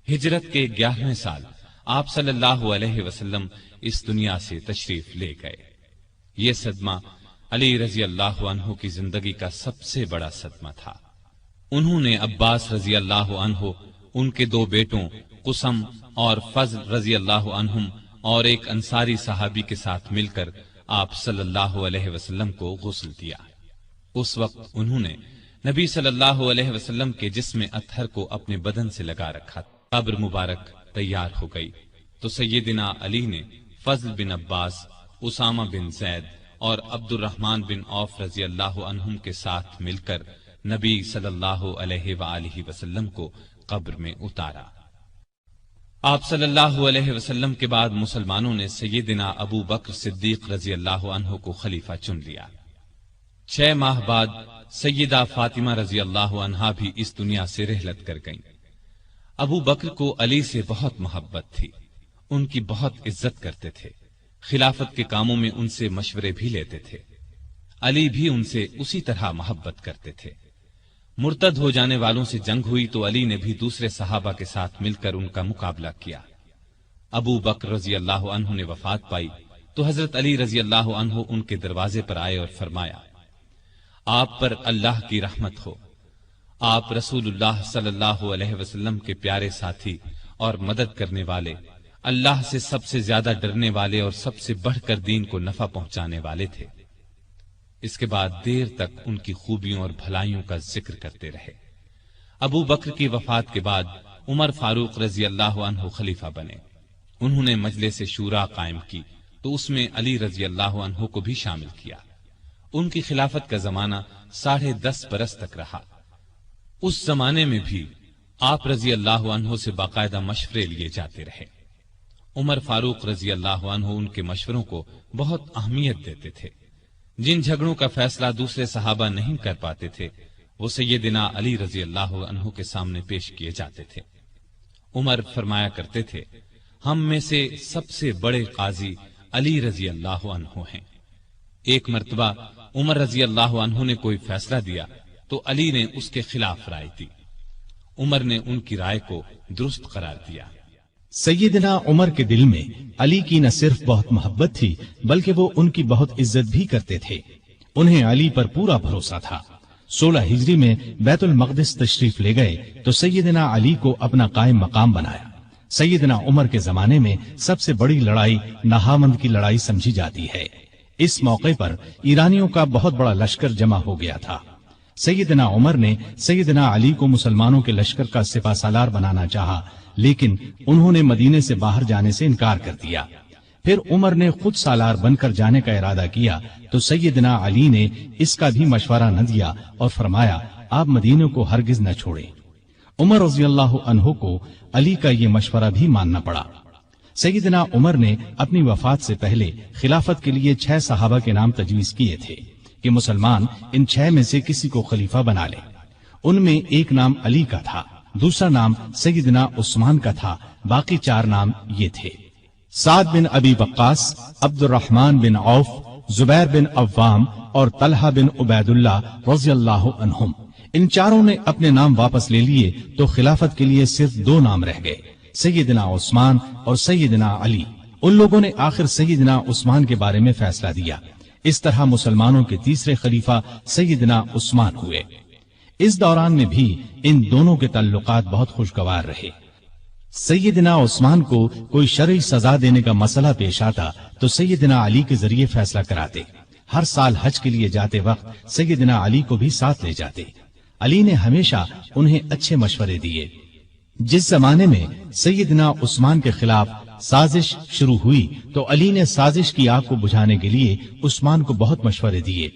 ہجرت کے 11ویں سال آپ صلی اللہ علیہ وسلم اس دنیا سے تشریف لے گئے۔ یہ صدمہ علی رضی اللہ عنہ کی زندگی کا سب سے بڑا صدمہ تھا۔ انہوں نے عباس رضی اللہ عنہ، ان کے 2 بیٹوں قسم اور فضل رضی اللہ عنہم اور ایک انصاری صحابی کے ساتھ مل کر آپ صلی اللہ علیہ وسلم کو غسل دیا۔ اس وقت انہوں نے نبی صلی اللہ علیہ وسلم کے جسم اطہر کو اپنے بدن سے لگا رکھا۔ قبر مبارک تیار ہو گئی تو سیدنا علی نے فضل بن عباس، اسامہ بن زید اور عبد الرحمن بن عوف رضی اللہ عنہم کے ساتھ مل کر نبی صلی اللہ علیہ وآلہ وسلم کو قبر میں اتارا۔ آپ صلی اللہ علیہ وسلم کے بعد مسلمانوں نے سیدنا ابو بکر صدیق رضی اللہ عنہ کو خلیفہ چن لیا۔ 6 ماہ بعد سیدہ فاطمہ رضی اللہ عنہا بھی اس دنیا سے رحلت کر گئیں۔ ابو بکر کو علی سے بہت محبت تھی، ان کی بہت عزت کرتے تھے، خلافت کے کاموں میں ان سے مشورے بھی لیتے تھے۔ علی بھی ان سے اسی طرح محبت کرتے تھے۔ مرتد ہو جانے والوں سے جنگ ہوئی تو علی نے بھی دوسرے صحابہ کے ساتھ مل کر ان کا مقابلہ کیا۔ ابو بکر رضی اللہ عنہ نے وفات پائی تو حضرت علی رضی اللہ عنہ ان کے دروازے پر آئے اور فرمایا، آپ پر اللہ کی رحمت ہو، آپ رسول اللہ صلی اللہ علیہ وسلم کے پیارے ساتھی اور مدد کرنے والے، اللہ سے سب سے زیادہ ڈرنے والے اور سب سے بڑھ کر دین کو نفع پہنچانے والے تھے۔ اس کے بعد دیر تک ان کی خوبیوں اور بھلائیوں کا ذکر کرتے رہے۔ ابو بکر کی وفات کے بعد عمر فاروق رضی اللہ عنہ خلیفہ بنے۔ انہوں نے مجلس شورا قائم کی تو اس میں علی رضی اللہ عنہ کو بھی شامل کیا۔ ان کی خلافت کا زمانہ 10.5 برس تک رہا۔ اس زمانے میں بھی آپ رضی اللہ عنہ سے باقاعدہ مشورے لیے جاتے رہے۔ عمر فاروق رضی اللہ عنہ ان کے مشوروں کو بہت اہمیت دیتے تھے۔ جن جھگڑوں کا فیصلہ دوسرے صحابہ نہیں کر پاتے تھے وہ سیدنا علی رضی اللہ عنہ کے سامنے پیش کیے جاتے تھے۔ عمر فرمایا کرتے تھے، ہم میں سے سب سے بڑے قاضی علی رضی اللہ عنہ ہیں۔ ایک مرتبہ عمر رضی اللہ عنہ نے کوئی فیصلہ دیا تو علی نے اس کے خلاف رائے دی۔ عمر نے ان کی رائے کو درست قرار دیا۔ سیدنا عمر کے دل میں علی کی نہ صرف بہت محبت تھی بلکہ وہ ان کی بہت عزت بھی کرتے تھے۔ انہیں علی پر پورا بھروسہ تھا۔ 16 ہجری میں بیت المقدس تشریف لے گئے تو سیدنا علی کو اپنا قائم مقام بنایا۔ سیدنا عمر کے زمانے میں سب سے بڑی لڑائی نہاوند کی لڑائی سمجھی جاتی ہے۔ اس موقع پر ایرانیوں کا بہت بڑا لشکر جمع ہو گیا تھا۔ سیدنا عمر نے سیدنا علی کو مسلمانوں کے لشکر کا سپہ سالار بنانا چاہا لیکن انہوں نے مدینے سے باہر جانے سے انکار کر دیا۔ پھر عمر نے خود سالار بن کر جانے کا ارادہ کیا تو سیدنا علی نے اس کا بھی مشورہ نہ دیا اور فرمایا، آپ مدینے کو ہرگز نہ چھوڑیں۔ عمر رضی اللہ عنہ کو علی کا یہ مشورہ بھی ماننا پڑا۔ سیدنا عمر نے اپنی وفات سے پہلے خلافت کے لیے 6 صحابہ کے نام تجویز کیے تھے کہ مسلمان ان 6 میں سے کسی کو خلیفہ بنا لے۔ ان میں ایک نام علی کا تھا، دوسرا نام سیدنا عثمان کا تھا، باقی 4 نام یہ تھے: سعد بن ابی وقاص، عبد الرحمن بن عوف، زبیر بن عوام اور طلحہ بن عبید اللہ رضی اللہ عنہم۔ ان چاروں نے اپنے نام واپس لے لیے تو خلافت کے لیے صرف 2 نام رہ گئے، سیدنا عثمان اور سیدنا علی۔ ان لوگوں نے آخر سیدنا عثمان کے بارے میں فیصلہ دیا۔ اس طرح مسلمانوں کے تیسرے خلیفہ سیدنا عثمان ہوئے۔ اس دوران میں بھی ان دونوں کے تعلقات بہت خوشگوار رہے۔ سیدنا عثمان کو کوئی شرعی سزا دینے کا مسئلہ پیش آتا تو سیدنا علی کے ذریعے فیصلہ کراتے۔ ہر سال حج کے لیے جاتے وقت سیدنا علی کو بھی ساتھ لے جاتے۔ علی نے ہمیشہ انہیں اچھے مشورے دیے۔ جس زمانے میں سیدنا عثمان کے خلاف سازش شروع ہوئی تو علی نے سازش کی آگ کو بجھانے کے لیے عثمان کو بہت مشورے دیے۔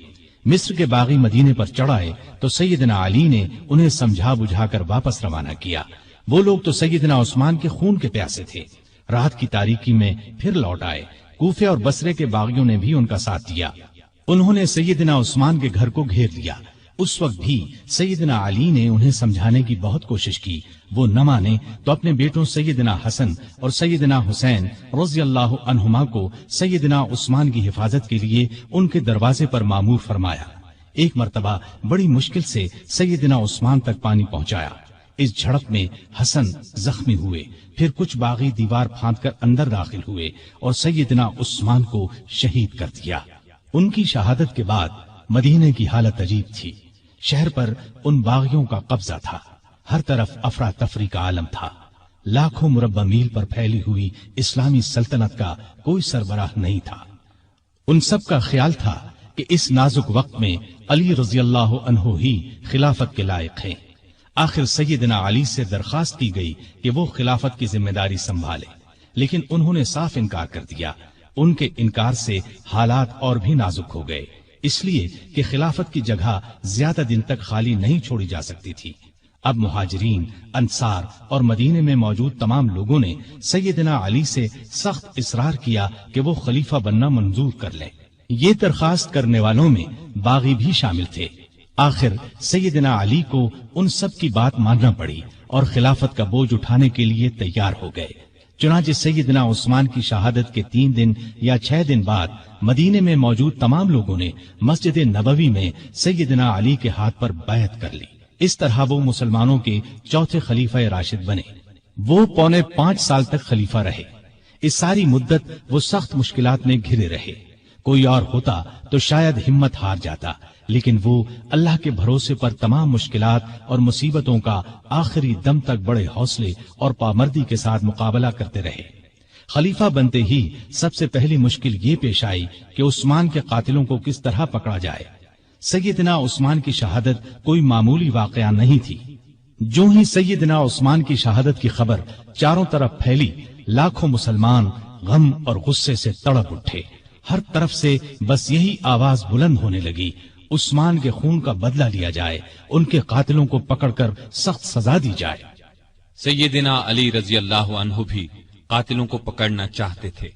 مصر کے باغی مدینے پر چڑھائے تو سیدنا علی نے انہیں سمجھا بجھا کر واپس روانہ کیا۔ وہ لوگ تو سیدنا عثمان کے خون کے پیاسے تھے۔ رات کی تاریکی میں پھر لوٹ آئے۔ کوفے اور بصرے کے باغیوں نے بھی ان کا ساتھ دیا۔ انہوں نے سیدنا عثمان کے گھر کو گھیر لیا۔ اس وقت بھی سیدنا علی نے انہیں سمجھانے کی بہت کوشش کی۔ وہ نہ مانے تو اپنے بیٹوں سیدنا حسن اور سیدنا حسین رضی اللہ عنہما کو سیدنا عثمان کی حفاظت کے لیے ان کے دروازے پر مامور فرمایا۔ ایک مرتبہ بڑی مشکل سے سیدنا عثمان تک پانی پہنچایا۔ اس جھڑپ میں حسن زخمی ہوئے۔ پھر کچھ باغی دیوار پھاند کر اندر داخل ہوئے اور سیدنا عثمان کو شہید کر دیا۔ ان کی شہادت کے بعد مدینے کی حالت عجیب تھی۔ شہر پر ان باغیوں کا قبضہ تھا۔ ہر طرف افراتفری کا عالم تھا۔ لاکھوں مربع میل پر پھیلی ہوئی اسلامی سلطنت کا کوئی سربراہ نہیں تھا۔ ان سب کا خیال تھا کہ اس نازک وقت میں علی رضی اللہ عنہ ہی خلافت کے لائق ہیں۔ آخر سیدنا علی سے درخواست کی گئی کہ وہ خلافت کی ذمہ داری سنبھالے، لیکن انہوں نے صاف انکار کر دیا۔ ان کے انکار سے حالات اور بھی نازک ہو گئے، اس لیے کہ خلافت کی جگہ زیادہ دن تک خالی نہیں چھوڑی جا سکتی تھی۔ اب مہاجرین، انصار اور مدینے میں موجود تمام لوگوں نے سیدنا علی سے سخت اصرار کیا کہ وہ خلیفہ بننا منظور کر لیں۔ یہ درخواست کرنے والوں میں باغی بھی شامل تھے۔ آخر سیدنا علی کو ان سب کی بات ماننا پڑی اور خلافت کا بوجھ اٹھانے کے لیے تیار ہو گئے۔ چنانچہ سیدنا عثمان کی شہادت کے 3 دن یا 6 دن بعد مدینے میں موجود تمام لوگوں نے مسجد نبوی میں سیدنا علی کے ہاتھ پر بیعت کر لی۔ اس طرح وہ مسلمانوں کے چوتھے خلیفہ راشد بنے۔ وہ 4.25 سال تک خلیفہ رہے۔ اس ساری مدت وہ سخت مشکلات میں گھرے رہے۔ کوئی اور ہوتا تو شاید ہمت ہار جاتا، لیکن وہ اللہ کے بھروسے پر تمام مشکلات اور مصیبتوں کا آخری دم تک بڑے حوصلے اور پامردی کے ساتھ مقابلہ کرتے رہے۔ خلیفہ بنتے ہی سب سے پہلی مشکل یہ پیش آئی کہ عثمان کے قاتلوں کو کس طرح پکڑا جائے۔ سیدنا عثمان کی شہادت کوئی معمولی واقعہ نہیں تھی۔ جو ہی سیدنا عثمان کی شہادت کی خبر چاروں طرف پھیلی، لاکھوں مسلمان غم اور غصے سے تڑپ اٹھے۔ ہر طرف سے بس یہی آواز بلند ہونے لگی، عثمان کے خون کا بدلہ لیا جائے، ان کے قاتلوں کو پکڑ کر سخت سزا دی جائے۔ سیدنا علی رضی اللہ عنہ بھی قاتلوں کو پکڑنا چاہتے تھے،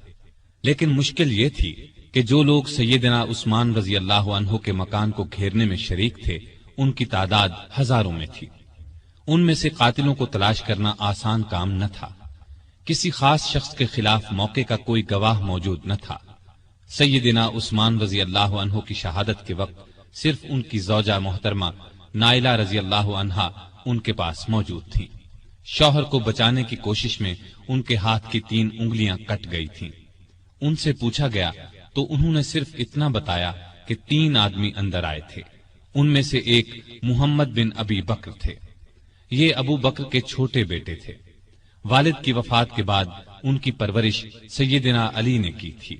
لیکن مشکل یہ تھی کہ جو لوگ سیدنا عثمان رضی اللہ عنہ کے مکان کو گھیرنے میں شریک تھے، ان کی تعداد ہزاروں میں تھی۔ ان میں سے قاتلوں کو تلاش کرنا آسان کام نہ تھا۔ کسی خاص شخص کے خلاف موقع کا کوئی گواہ موجود نہ تھا۔ سیدنا عثمان رضی اللہ عنہ کی شہادت کے وقت صرف ان کی زوجہ محترمہ نائلہ رضی اللہ عنہا ان کے پاس موجود تھی۔ شوہر کو بچانے کی کوشش میں ان کے ہاتھ کی 3 انگلیاں کٹ گئی تھیں۔ ان سے پوچھا گیا تو انہوں نے صرف اتنا بتایا کہ 3 آدمی اندر آئے تھے۔ ان میں سے ایک محمد بن ابی بکر تھے۔ یہ ابو بکر کے چھوٹے بیٹے تھے۔ والد کی وفات کے بعد ان کی پرورش سیدنا علی نے کی تھی۔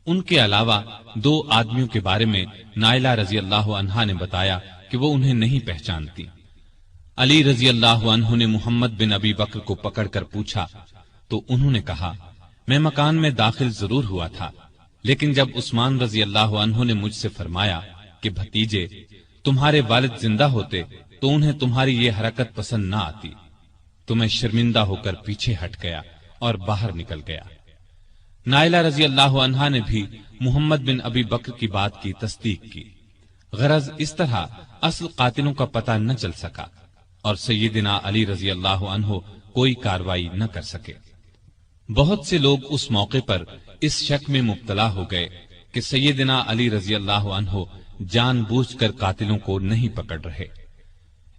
ان کے علاوہ 2 آدمیوں کے بارے میں نائلہ رضی اللہ عنہا نے بتایا کہ وہ انہیں نہیں پہچانتی۔ علی رضی اللہ عنہ نے محمد بن ابی بکر کو پکڑ کر پوچھا تو انہوں نے کہا، میں مکان میں داخل ضرور ہوا تھا، لیکن جب عثمان رضی اللہ عنہ نے مجھ سے فرمایا کہ بھتیجے تمہارے والد زندہ ہوتے تو انہیں تمہاری یہ حرکت پسند نہ آتی، تو میں شرمندہ ہو کر پیچھے ہٹ گیا اور باہر نکل گیا۔ نائلہ رضی اللہ عنہا نے بھی محمد بن ابی بکر کی بات کی تصدیق کی۔ غرض اس طرح اصل قاتلوں کا پتہ نہ چل سکا اور سیدنا علی رضی اللہ عنہ کوئی کاروائی نہ کر سکے۔ بہت سے لوگ اس موقع پر اس شک میں مبتلا ہو گئے کہ سیدنا علی رضی اللہ عنہ جان بوجھ کر قاتلوں کو نہیں پکڑ رہے۔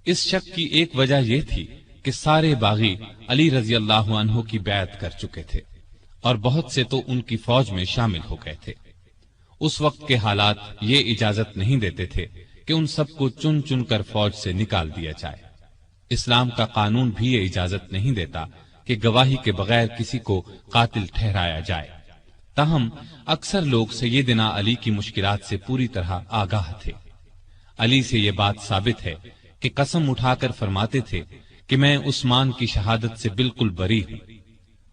اس شک کی ایک وجہ یہ تھی کہ سارے باغی علی رضی اللہ عنہ کی بیعت کر چکے تھے اور بہت سے تو ان کی فوج میں شامل ہو گئے تھے۔ اس وقت کے حالات یہ اجازت نہیں دیتے تھے کہ ان سب کو چن چن کر فوج سے نکال دیا جائے۔ اسلام کا قانون بھی یہ اجازت نہیں دیتا کہ گواہی کے بغیر کسی کو قاتل ٹھہرایا جائے۔ تاہم اکثر لوگ سیدنا علی کی مشکلات سے پوری طرح آگاہ تھے۔ علی سے یہ بات ثابت ہے کہ قسم اٹھا کر فرماتے تھے کہ میں عثمان کی شہادت سے بالکل بری ہوں۔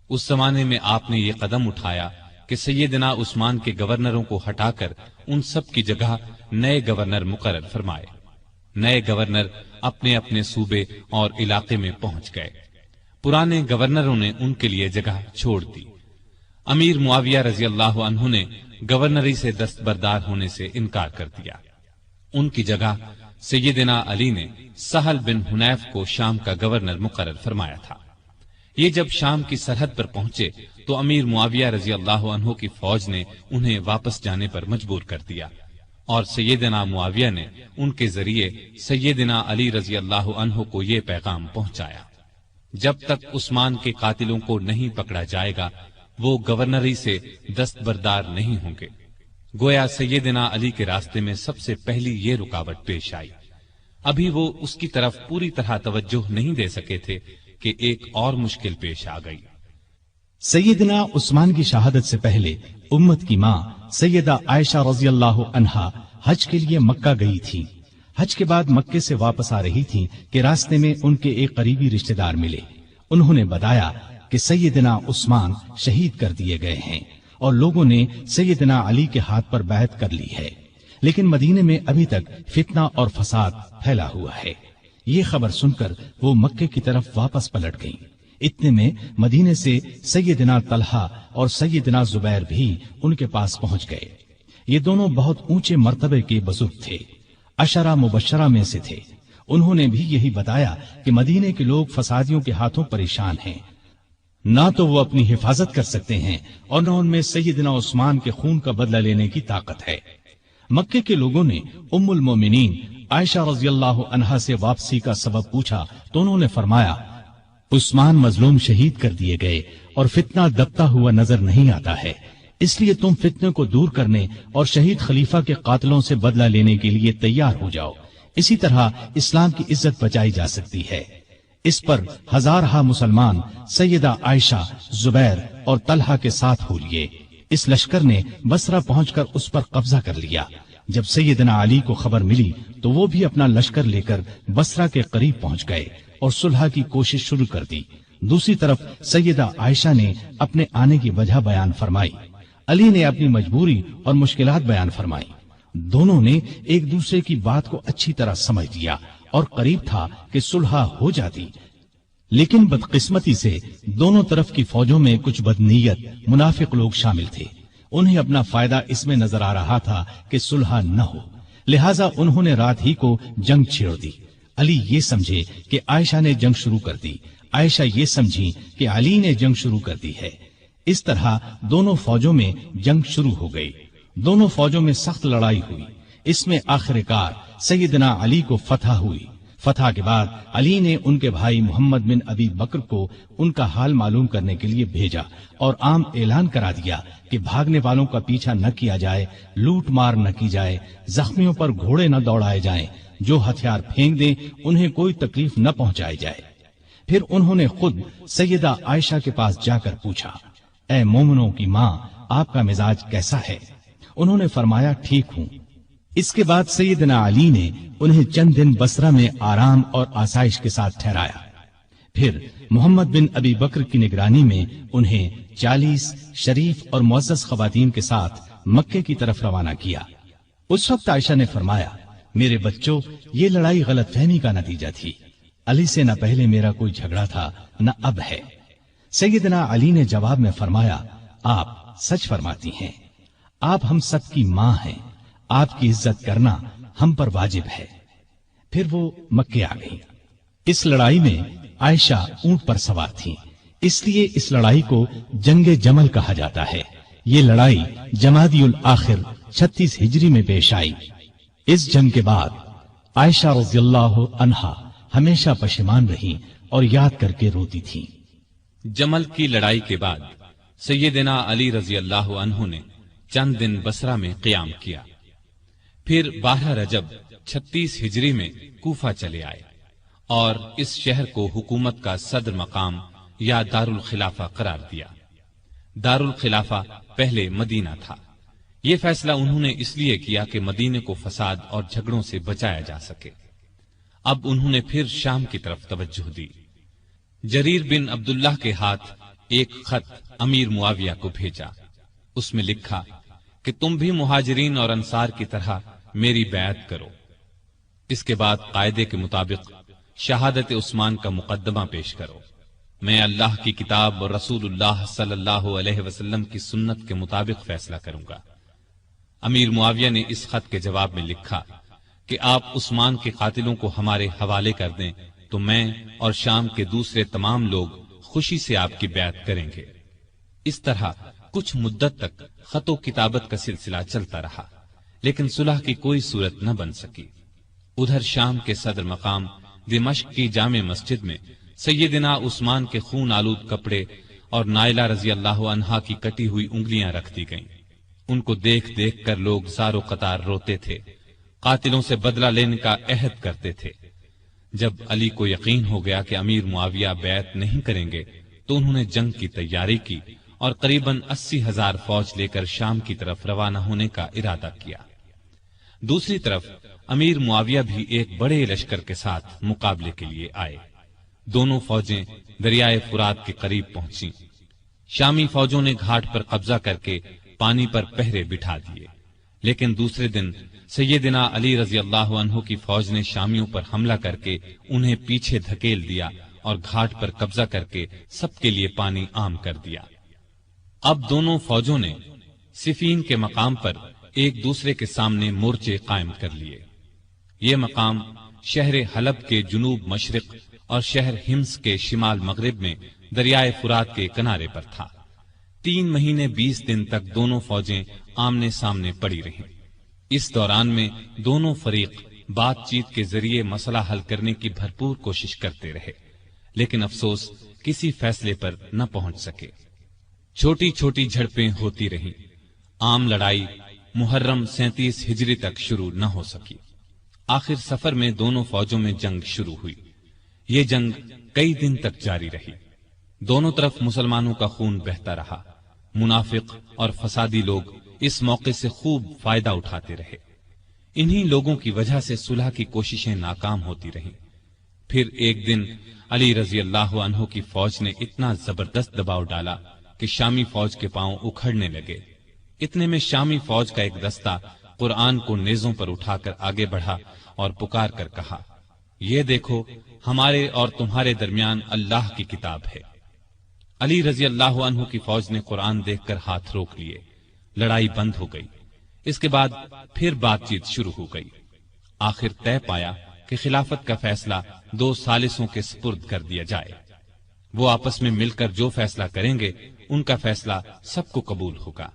اس زمانے میں آپ نے یہ قدم اٹھایا کہ سیدنا عثمان کے گورنروں کو ہٹا کر ان سب کی جگہ نئے گورنر مقرر فرمائے۔ نئے گورنر اپنے اپنے صوبے اور علاقے میں پہنچ گئے۔ پرانے گورنروں نے ان کے لیے جگہ چھوڑ دی۔ امیر معاویہ رضی اللہ عنہ نے گورنری سے دستبردار ہونے سے انکار کر دیا۔ ان کی جگہ سیدنا علی نے سہل بن حنیف کو شام کا گورنر مقرر فرمایا تھا۔ یہ جب شام کی سرحد پر پہنچے تو امیر معاویہ رضی اللہ عنہ کی فوج نے انہیں واپس جانے پر مجبور کر دیا، اور سیدنا معاویہ نے ان کے ذریعے سیدنا علی رضی اللہ عنہ کو یہ پیغام پہنچایا: جب تک عثمان کے قاتلوں کو نہیں پکڑا جائے گا وہ گورنری سے دستبردار نہیں ہوں گے۔ گویا سیدنا علی کے راستے میں سب سے پہلی یہ رکاوٹ پیش آئی۔ ابھی وہ اس کی طرف پوری طرح توجہ نہیں دے سکے تھے کہ ایک اور مشکل پیش آ گئی۔ سیدنا عثمان کی شہادت سے پہلے امت کی ماں سیدہ عائشہ رضی اللہ عنہا حج کے لیے مکہ گئی تھی۔ حج کے بعد مکے سے واپس آ رہی تھی کہ راستے میں ان کے ایک قریبی رشتہ دار ملے۔ انہوں نے بتایا کہ سیدنا عثمان شہید کر دیے گئے ہیں اور لوگوں نے سیدنا علی کے ہاتھ پر بیعت کر لی ہے، لیکن مدینے میں ابھی تک فتنہ اور فساد پھیلا ہوا ہے۔ یہ خبر سن کر وہ مکے کی طرف واپس پلٹ گئیں۔ اتنے میں مدینے سے سیدنا طلحہ اور سیدنا زبیر بھی ان کے پاس پہنچ گئے۔ یہ دونوں بہت اونچے مرتبے کے بزرگ تھے، عشرہ مبشرہ میں سے تھے۔ انہوں نے بھی یہی بتایا کہ مدینے کے لوگ فسادیوں کے ہاتھوں پریشان ہیں، نہ تو وہ اپنی حفاظت کر سکتے ہیں اور نہ ان میں سیدنا عثمان کے خون کا بدلہ لینے کی طاقت ہے۔ مکے کے لوگوں نے ام المومنین عائشہ رضی اللہ عنہا سے واپسی کا سبب پوچھا تو انہوں نے فرمایا: عثمان مظلوم شہید کر دیے گئے اور فتنہ دبتا ہوا نظر نہیں آتا ہے، اس لیے تم فتنے کو دور کرنے اور شہید خلیفہ کے قاتلوں سے بدلہ لینے کے لیے تیار ہو جاؤ۔ اسی طرح اسلام کی عزت بچائی جا سکتی ہے۔ اس پر ہزارہا مسلمان سیدہ عائشہ، زبیر اور طلحہ کے ساتھ ہو لیے۔ اس لشکر نے بصرہ پہنچ کر اس پر قبضہ کر لیا۔ جب سیدنا علی کو خبر ملی تو وہ بھی اپنا لشکر لے کر بصرہ کے قریب پہنچ گئے اور صلح کی کوشش شروع کر دی۔ دوسری طرف سیدہ عائشہ نے اپنے آنے کی وجہ بیان فرمائی، علی نے اپنی مجبوری اور مشکلات بیان فرمائی۔ دونوں نے ایک دوسرے کی بات کو اچھی طرح سمجھ لیا اور قریب تھا کہ صلح ہو جاتی، لیکن بدقسمتی سے دونوں طرف کی فوجوں میں کچھ بدنیت منافق لوگ شامل تھے۔ انہیں اپنا فائدہ اس میں نظر آ رہا تھا کہ صلح نہ ہو، لہٰذا انہوں نے رات ہی کو جنگ چھیڑ دی۔ علی یہ سمجھے کہ عائشہ نے جنگ شروع کر دی، عائشہ یہ سمجھی کہ علی نے جنگ شروع کر دی ہے۔ اس طرح دونوں فوجوں میں جنگ شروع ہو گئی۔ دونوں فوجوں میں سخت لڑائی ہوئی۔ اس میں آخر کار سیدنا علی کو فتح ہوئی۔ فتح کے بعد علی نے ان کے بھائی محمد بن ابی بکر کو ان کا حال معلوم کرنے کے لیے بھیجا اور عام اعلان کرا دیا کہ بھاگنے والوں کا پیچھا نہ کیا جائے، لوٹ مار نہ کی جائے، زخمیوں پر گھوڑے نہ دوڑائے جائیں، جو ہتھیار پھینک دیں انہیں کوئی تکلیف نہ پہنچائی جائے۔ پھر انہوں نے خود سیدہ عائشہ کے پاس جا کر پوچھا: اے مومنوں کی ماں، آپ کا مزاج کیسا ہے؟ انہوں نے فرمایا: ٹھیک ہوں۔ اس کے بعد سیدنا علی نے انہیں چند دن بصرہ میں آرام اور آسائش کے ساتھ ٹھہرایا۔ پھر محمد بن ابی بکر کی نگرانی میں انہیں 40 شریف اور معزز خواتین کے ساتھ مکے کی طرف روانہ کیا۔ اس وقت عائشہ نے فرمایا: میرے بچوں، یہ لڑائی غلط فہمی کا نتیجہ تھی۔ علی سے نہ پہلے میرا کوئی جھگڑا تھا نہ اب ہے۔ سیدنا علی نے جواب میں فرمایا: آپ سچ فرماتی ہیں، آپ ہم سب کی ماں ہیں، آپ کی عزت کرنا ہم پر واجب ہے۔ پھر وہ مکے آ گئی۔ اس لڑائی میں عائشہ اونٹ پر سوار تھی، اس لیے اس لڑائی کو جنگ جمل کہا جاتا ہے۔ یہ لڑائی جمادی الاخر 36 ہجری میں پیش آئی۔ اس جنگ کے بعد عائشہ رضی اللہ عنہا ہمیشہ پشیمان رہی اور یاد کر کے روتی تھی۔ جمل کی لڑائی کے بعد سیدنا علی رضی اللہ عنہ نے چند دن بصرہ میں قیام کیا۔ پھر 12 رجب 36 ہجری میں کوفہ چلے آئے اور اس شہر کو حکومت کا صدر مقام یا دارالخلافہ قرار دیا۔ دارالخلافہ پہلے مدینہ تھا۔ یہ فیصلہ انہوں نے اس لیے کیا کہ مدینے کو فساد اور جھگڑوں سے بچایا جا سکے۔ اب انہوں نے پھر شام کی طرف توجہ دی۔ جریر بن عبداللہ کے ہاتھ ایک خط امیر معاویہ کو بھیجا۔ اس میں لکھا کہ تم بھی مہاجرین اور انصار کی طرح میری بیعت کرو۔ اس کے بعد قاعدے کے مطابق شہادت عثمان کا مقدمہ پیش کرو۔ میں اللہ کی کتاب اور رسول اللہ صلی اللہ علیہ وسلم کی سنت کے مطابق فیصلہ کروں گا۔ امیر معاویہ نے اس خط کے جواب میں لکھا کہ آپ عثمان کے قاتلوں کو ہمارے حوالے کر دیں تو میں اور شام کے دوسرے تمام لوگ خوشی سے آپ کی بیعت کریں گے۔ اس طرح کچھ مدت تک خط و کتابت کا سلسلہ چلتا رہا، لیکن صلح کی کوئی صورت نہ بن سکی۔ ادھر شام کے صدر مقام دمشق کی جامع مسجد میں سیدنا عثمان کے خون آلود کپڑے اور نائلہ رضی اللہ عنہا کی کٹی ہوئی انگلیاں رکھ دی گئیں۔ ان کو دیکھ دیکھ کر لوگ زار و قطار روتے تھے، قاتلوں سے بدلہ لینے کا عہد کرتے تھے۔ جب علی کو یقین ہو گیا کہ امیر معاویہ بیعت نہیں کریں گے تو انہوں نے جنگ کی تیاری کی اور قریباً 80,000 فوج لے کر شام کی طرف روانہ ہونے کا ارادہ کیا۔ دوسری طرف امیر معاویہ بھی ایک بڑے لشکر کے ساتھ مقابلے کے لیے آئے۔ دونوں فوجیں دریائے فرات کے قریب پہنچیں۔ شامی فوجوں نے گھاٹ پر قبضہ کر کے پانی پر پہرے بٹھا دیے، لیکن دوسرے دن سیدنا علی رضی اللہ عنہ کی فوج نے شامیوں پر حملہ کر کے انہیں پیچھے دھکیل دیا اور گھاٹ پر قبضہ کر کے سب کے لیے پانی عام کر دیا۔ اب دونوں فوجوں نے صفین کے مقام پر ایک دوسرے کے سامنے مورچے قائم کر لیے۔ یہ مقام شہر حلب کے جنوب مشرق اور شہر ہمس کے شمال مغرب میں دریائے فرات کے کنارے پر تھا۔ 3 مہینے 20 دن تک دونوں فوجیں آمنے سامنے پڑی رہیں۔ اس دوران میں دونوں فریق بات چیت کے ذریعے مسئلہ حل کرنے کی بھرپور کوشش کرتے رہے، لیکن افسوس کسی فیصلے پر نہ پہنچ سکے۔ چھوٹی چھوٹی جھڑپیں ہوتی رہیں۔ عام لڑائی محرم 37 ہجری تک شروع نہ ہو سکی۔ آخر سفر میں دونوں فوجوں میں جنگ شروع ہوئی۔ یہ جنگ کئی دن تک جاری رہی۔ دونوں طرف مسلمانوں کا خون بہتا رہا۔ منافق اور فسادی لوگ اس موقع سے خوب فائدہ اٹھاتے رہے۔ انہی لوگوں کی وجہ سے صلح کی کوششیں ناکام ہوتی رہیں۔ پھر ایک دن علی رضی اللہ عنہ کی فوج نے اتنا زبردست دباؤ ڈالا کہ شامی فوج کے پاؤں اکھڑنے لگے۔ اتنے میں شامی فوج کا ایک دستہ قرآن کو نیزوں پر اٹھا کر آگے بڑھا اور پکار کر کہا، یہ دیکھو ہمارے اور تمہارے درمیان اللہ کی کتاب ہے۔ علی رضی اللہ عنہ کی فوج نے قرآن دیکھ کر ہاتھ روک لیے۔ لڑائی بند ہو گئی۔ اس کے بعد پھر بات چیت شروع ہو گئی۔ آخر طے پایا کہ خلافت کا فیصلہ 2 ثالثوں کے سپرد کر دیا جائے۔ وہ آپس میں مل کر جو فیصلہ کریں گے ان کا فیصلہ سب کو قبول ہوگا۔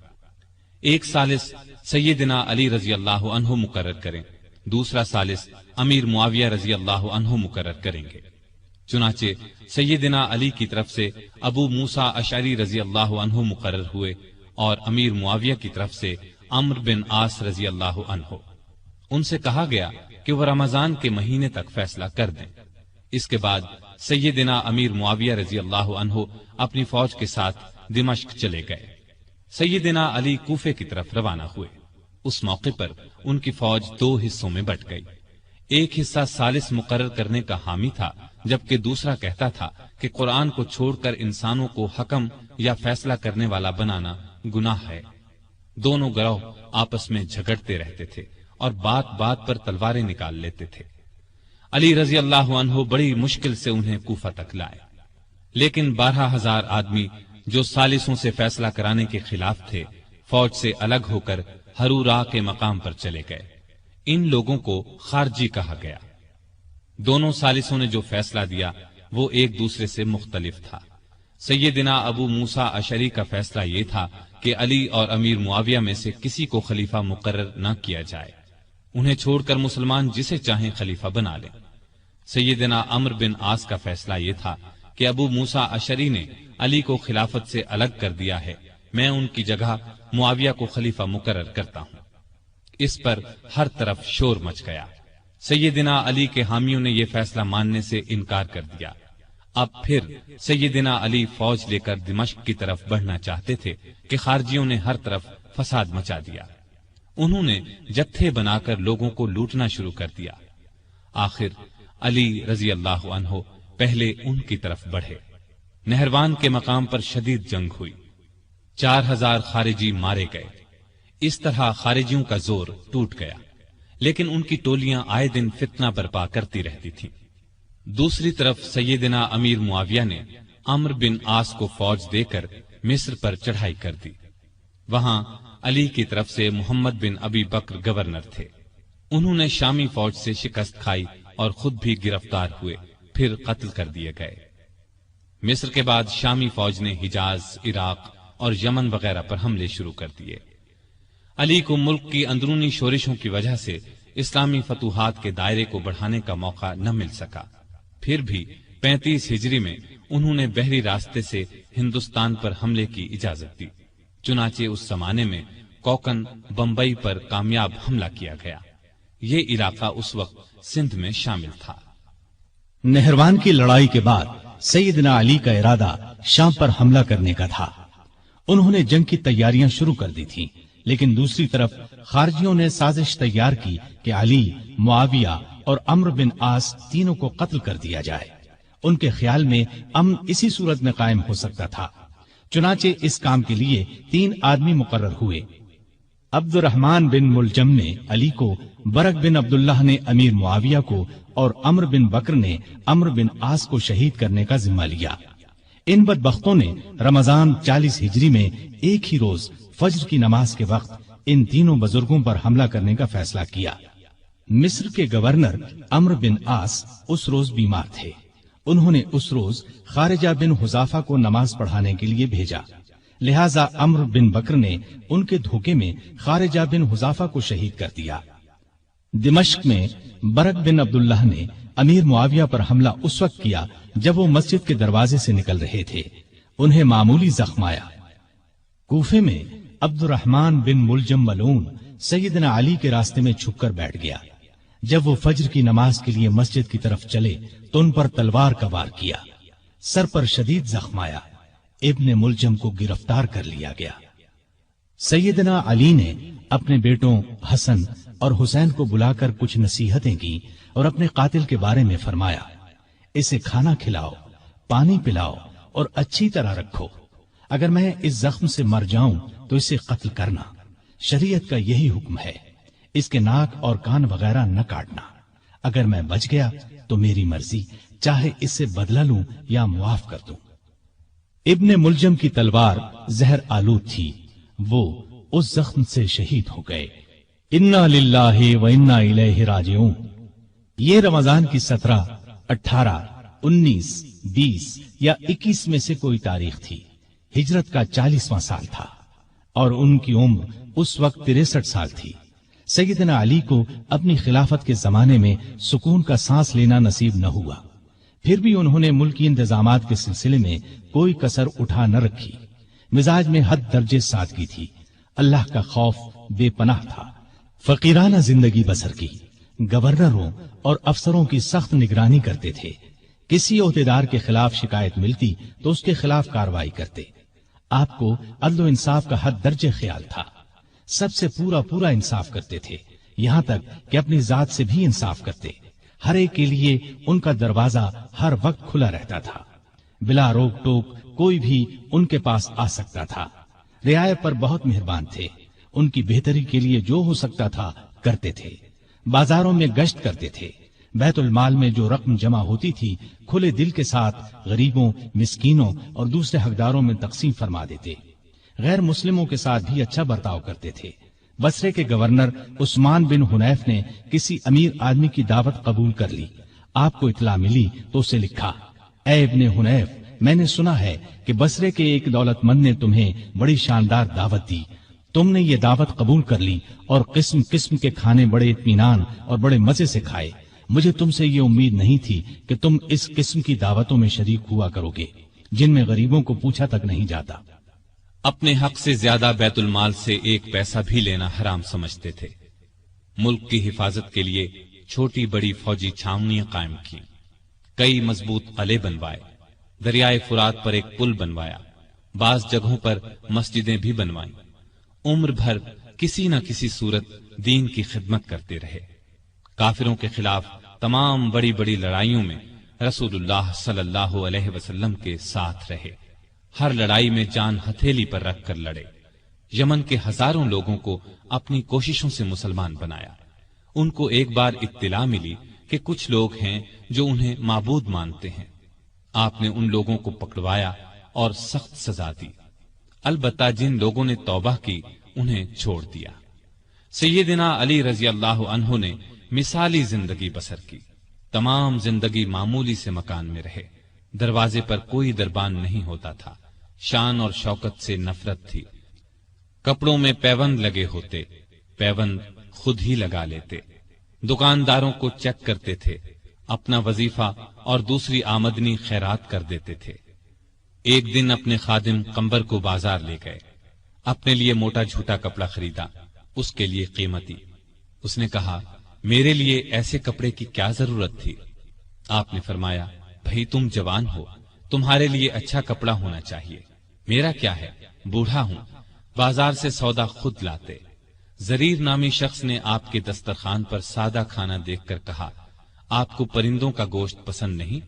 ایک ثالث سیدنا علی رضی اللہ عنہ مقرر کریں، دوسرا ثالث امیر معاویہ رضی اللہ عنہ مقرر کریں گے۔ چنانچہ سیدنا علی کی طرف سے ابو موسیٰ اشعری رضی اللہ عنہ مقرر ہوئے اور امیر معاویہ کی طرف سے عمرو بن عاص رضی اللہ عنہ۔ ان سے کہا گیا کہ وہ رمضان کے مہینے تک فیصلہ کر دیں۔ اس کے بعد سیدنا امیر معاویہ رضی اللہ عنہ اپنی فوج کے ساتھ دمشق چلے گئے۔ سیدنا علی کوفے کی طرف روانہ ہوئے۔ اس موقع پر ان کی فوج 2 حصوں میں بٹ گئی۔ ایک حصہ ثالث مقرر کرنے کا حامی تھا، جبکہ دوسرا کہتا تھا کہ قرآن کو چھوڑ کر انسانوں کو حکم یا فیصلہ کرنے والا بنانا گناہ ہے۔ دونوں گروہ آپس میں جھگڑتے رہتے تھے اور بات بات پر تلواریں نکال لیتے تھے۔ علی رضی اللہ عنہ بڑی مشکل سے انہیں کوفہ تک لائے، لیکن 12,000 آدمی جو ثالثوں سے فیصلہ کرانے کے خلاف تھے فوج سے الگ ہو کر ہرورا کے مقام پر چلے گئے۔ ان لوگوں کو خارجی کہا گیا۔ دونوں ثالثوں نے جو فیصلہ دیا وہ ایک دوسرے سے مختلف تھا۔ سیدنا ابو موسیٰ اشعری کا فیصلہ یہ تھا کہ علی اور امیر معاویہ میں سے کسی کو خلیفہ مقرر نہ کیا جائے، انہیں چھوڑ کر مسلمان جسے چاہیں خلیفہ بنا لیں۔ سیدنا عمرو بن عاص کا فیصلہ یہ تھا کہ ابو موسیٰ اشعری نے علی کو خلافت سے الگ کر دیا ہے، میں ان کی جگہ معاویہ کو خلیفہ مقرر کرتا ہوں۔ اس پر ہر طرف شور مچ گیا۔ سیدنا علی کے حامیوں نے یہ فیصلہ ماننے سے انکار کر دیا۔ اب پھر سیدنا علی فوج لے کر دمشق کی طرف بڑھنا چاہتے تھے کہ خارجیوں نے ہر طرف فساد مچا دیا۔ انہوں نے جتھے بنا کر لوگوں کو لوٹنا شروع کر دیا۔ آخر علی رضی اللہ عنہ پہلے ان کی طرف بڑھے۔ نہروان کے مقام پر شدید جنگ ہوئی، 4000 خارجی مارے گئے۔ اس طرح خارجیوں کا زور ٹوٹ گیا، لیکن ان کی ٹولیاں آئے دن فتنہ برپا کرتی رہتی تھیں۔ دوسری طرف سیدنا امیر معاویہ نے عمرو بن عاص کو فوج دے کر مصر پر چڑھائی کر دی۔ وہاں علی کی طرف سے محمد بن ابی بکر گورنر تھے۔ انہوں نے شامی فوج سے شکست کھائی اور خود بھی گرفتار ہوئے، پھر قتل کر دیے گئے۔ مصر کے بعد شامی فوج نے حجاز، عراق اور یمن وغیرہ پر حملے شروع کر دیے۔ علی کو ملک کی اندرونی شورشوں کی وجہ سے اسلامی فتوحات کے دائرے کو بڑھانے کا موقع نہ مل سکا۔ پھر بھی 35 ہجری میں انہوں نے بحری راستے سے ہندوستان پر حملے کی اجازت دی۔ چنانچہ اس زمانے میں کوکن بمبئی پر کامیاب حملہ کیا گیا۔ یہ علاقہ اس وقت سندھ میں شامل تھا۔ نہروان کی لڑائی کے بعد سیدنا علی کا ارادہ شام پر حملہ کرنے کا تھا۔ انہوں نے جنگ کی تیاریاں شروع کر دی تھیں، لیکن دوسری طرف خارجیوں نے سازش تیار کی کہ علی، معاویہ اور عمرو بن عاص تینوں کو قتل کر دیا جائے۔ ان کے خیال میں امن اسی صورت میں قائم ہو سکتا تھا۔ چنانچہ اس کام کے لیے 3 آدمی مقرر ہوئے۔ عبد الرحمن بن ملجم نے علی کو، برق بن عبداللہ نے امیر معاویہ کو اور عمرو بن بکر نے عمرو بن عاص کو شہید کرنے کا ذمہ لیا۔ ان بدبختوں نے رمضان 40 ہجری میں ایک ہی روز فجر کی نماز کے وقت ان تینوں بزرگوں پر حملہ کرنے کا فیصلہ کیا۔ مصر کے گورنر عمرو بن عاص اس روز بیمار تھے۔ انہوں نے اس روز خارجہ بن حذافہ کو نماز پڑھانے کے لیے بھیجا، لہذا عمرو بن بکر نے ان کے دھوکے میں خارجہ بن حذافہ کو شہید کر دیا۔ دمشق میں برق بن عبداللہ نے امیر معاویہ پر حملہ اس وقت کیا جب وہ مسجد کے دروازے سے نکل رہے تھے۔ انہیں معمولی زخم آیا۔ کوفے میں عبد الرحمن بن ملجم ملعون سیدنا علی کے راستے میں چھپ کر بیٹھ گیا۔ جب وہ فجر کی نماز کے لیے مسجد کی طرف چلے تو ان پر تلوار کا وار کیا، سر پر شدید زخم آیا۔ ابن ملجم کو گرفتار کر لیا گیا۔ سیدنا علی نے اپنے بیٹوں حسن اور حسین کو بلا کر کچھ نصیحتیں کی اور اپنے قاتل کے بارے میں فرمایا، اسے کھانا کھلاؤ، پانی پلاؤ اور اچھی طرح رکھو۔ اگر میں اس زخم سے مر جاؤں تو اسے قتل کرنا، شریعت کا یہی حکم ہے۔ اس کے ناک اور کان وغیرہ نہ کاٹنا۔ اگر میں بچ گیا تو میری مرضی، چاہے اس سے بدلہ لوں یا معاف کر دوں۔ ابن ملجم کی تلوار زہر آلود تھی، وہ اس زخم سے شہید ہو گئے۔ انا للہ و انا الیہ راجعون۔ یہ رمضان کی 17، 18، 19، 20 یا 21 میں سے کوئی تاریخ تھی۔ ہجرت کا 40واں سال تھا اور ان کی عمر اس وقت 63 سال تھی۔ سیدنا علی کو اپنی خلافت کے زمانے میں سکون کا سانس لینا نصیب نہ ہوا، پھر بھی انہوں نے ملکی انتظامات کے سلسلے میں کوئی کسر اٹھا نہ رکھی۔ مزاج میں حد درجے سادگی تھی، اللہ کا خوف بے پناہ تھا، فقیرانہ زندگی بسر کی۔ گورنروں اور افسروں کی سخت نگرانی کرتے تھے۔ کسی عہدیدار کے خلاف شکایت ملتی تو اس کے خلاف کارروائی کرتے۔ آپ کو عدل و انصاف کا حد درجے خیال تھا، سب سے پورا انصاف کرتے تھے، یہاں تک کہ اپنی ذات سے بھی انصاف کرتے۔ ہر ایک کے لیے ان کا دروازہ ہر وقت کھلا رہتا تھا، بلا روک ٹوک کوئی بھی ان کے پاس آ سکتا تھا۔ رعایا پر بہت مہربان تھے، ان کی بہتری کے لیے جو ہو سکتا تھا کرتے تھے۔ بازاروں میں گشت کرتے تھے، بیت المال میں جو رقم جمع ہوتی تھی کھلے دل کے ساتھ غریبوں، مسکینوں اور دوسرے حقداروں میں تقسیم فرما دیتے۔ غیر مسلموں کے ساتھ بھی اچھا برتاؤ کرتے تھے۔ بصرے کے گورنر عثمان بن حنیف نے کسی امیر آدمی کی دعوت قبول کر لی۔ آپ کو اطلاع ملی تو اسے لکھا، اے ابن حنیف، میں نے سنا ہے کہ بصرے کے ایک دولت مند نے تمہیں بڑی شاندار دعوت دی، تم نے یہ دعوت قبول کر لی اور قسم قسم کے کھانے بڑے اطمینان اور بڑے مزے سے کھائے۔ مجھے تم سے یہ امید نہیں تھی کہ تم اس قسم کی دعوتوں میں شریک ہوا کرو گے جن میں غریبوں کو پوچھا تک نہیں جاتا۔ اپنے حق سے زیادہ بیت المال سے ایک پیسہ بھی لینا حرام سمجھتے تھے۔ ملک کی حفاظت کے لیے چھوٹی بڑی فوجی چھاونیاں قائم کی، کئی مضبوط قلعے بنوائے، دریائے فرات پر ایک پل بنوایا، بعض جگہوں پر مسجدیں بھی بنوائیں، عمر بھر کسی نہ کسی صورت دین کی خدمت کرتے رہے۔ کافروں کے خلاف تمام بڑی بڑی لڑائیوں میں رسول اللہ صلی اللہ علیہ وسلم کے ساتھ رہے، ہر لڑائی میں جان ہتھیلی پر رکھ کر لڑے، یمن کے ہزاروں لوگوں کو اپنی کوششوں سے مسلمان بنایا۔ ان کو ایک بار اطلاع ملی کہ کچھ لوگ ہیں جو انہیں معبود مانتے ہیں، آپ نے ان لوگوں کو پکڑوایا اور سخت سزا دی، البتہ جن لوگوں نے توبہ کی انہیں چھوڑ دیا۔ سیدنا علی رضی اللہ عنہ نے مثالی زندگی بسر کی، تمام زندگی معمولی سے مکان میں رہے، دروازے پر کوئی دربان نہیں ہوتا تھا، شان اور شوکت سے نفرت تھی، کپڑوں میں پیوند لگے ہوتے، پیوند خود ہی لگا لیتے، دکانداروں کو چیک کرتے تھے، اپنا وظیفہ اور دوسری آمدنی خیرات کر دیتے تھے۔ ایک دن اپنے خادم قمبر کو بازار لے گئے، اپنے لیے موٹا جھوٹا کپڑا خریدا، اس کے لیے قیمتی۔ اس نے کہا، میرے لیے ایسے کپڑے کی کیا ضرورت تھی؟ آپ نے فرمایا، بھئی تم جوان ہو، تمہارے لیے اچھا کپڑا ہونا چاہیے، میرا کیا ہے، بوڑھا ہوں، بازار سے سودا خود لاتے۔ زریر نامی شخص نے آپ کے دسترخوان پر سادہ کھانا دیکھ کر کہا، آپ کو پرندوں کا گوشت پسند نہیں؟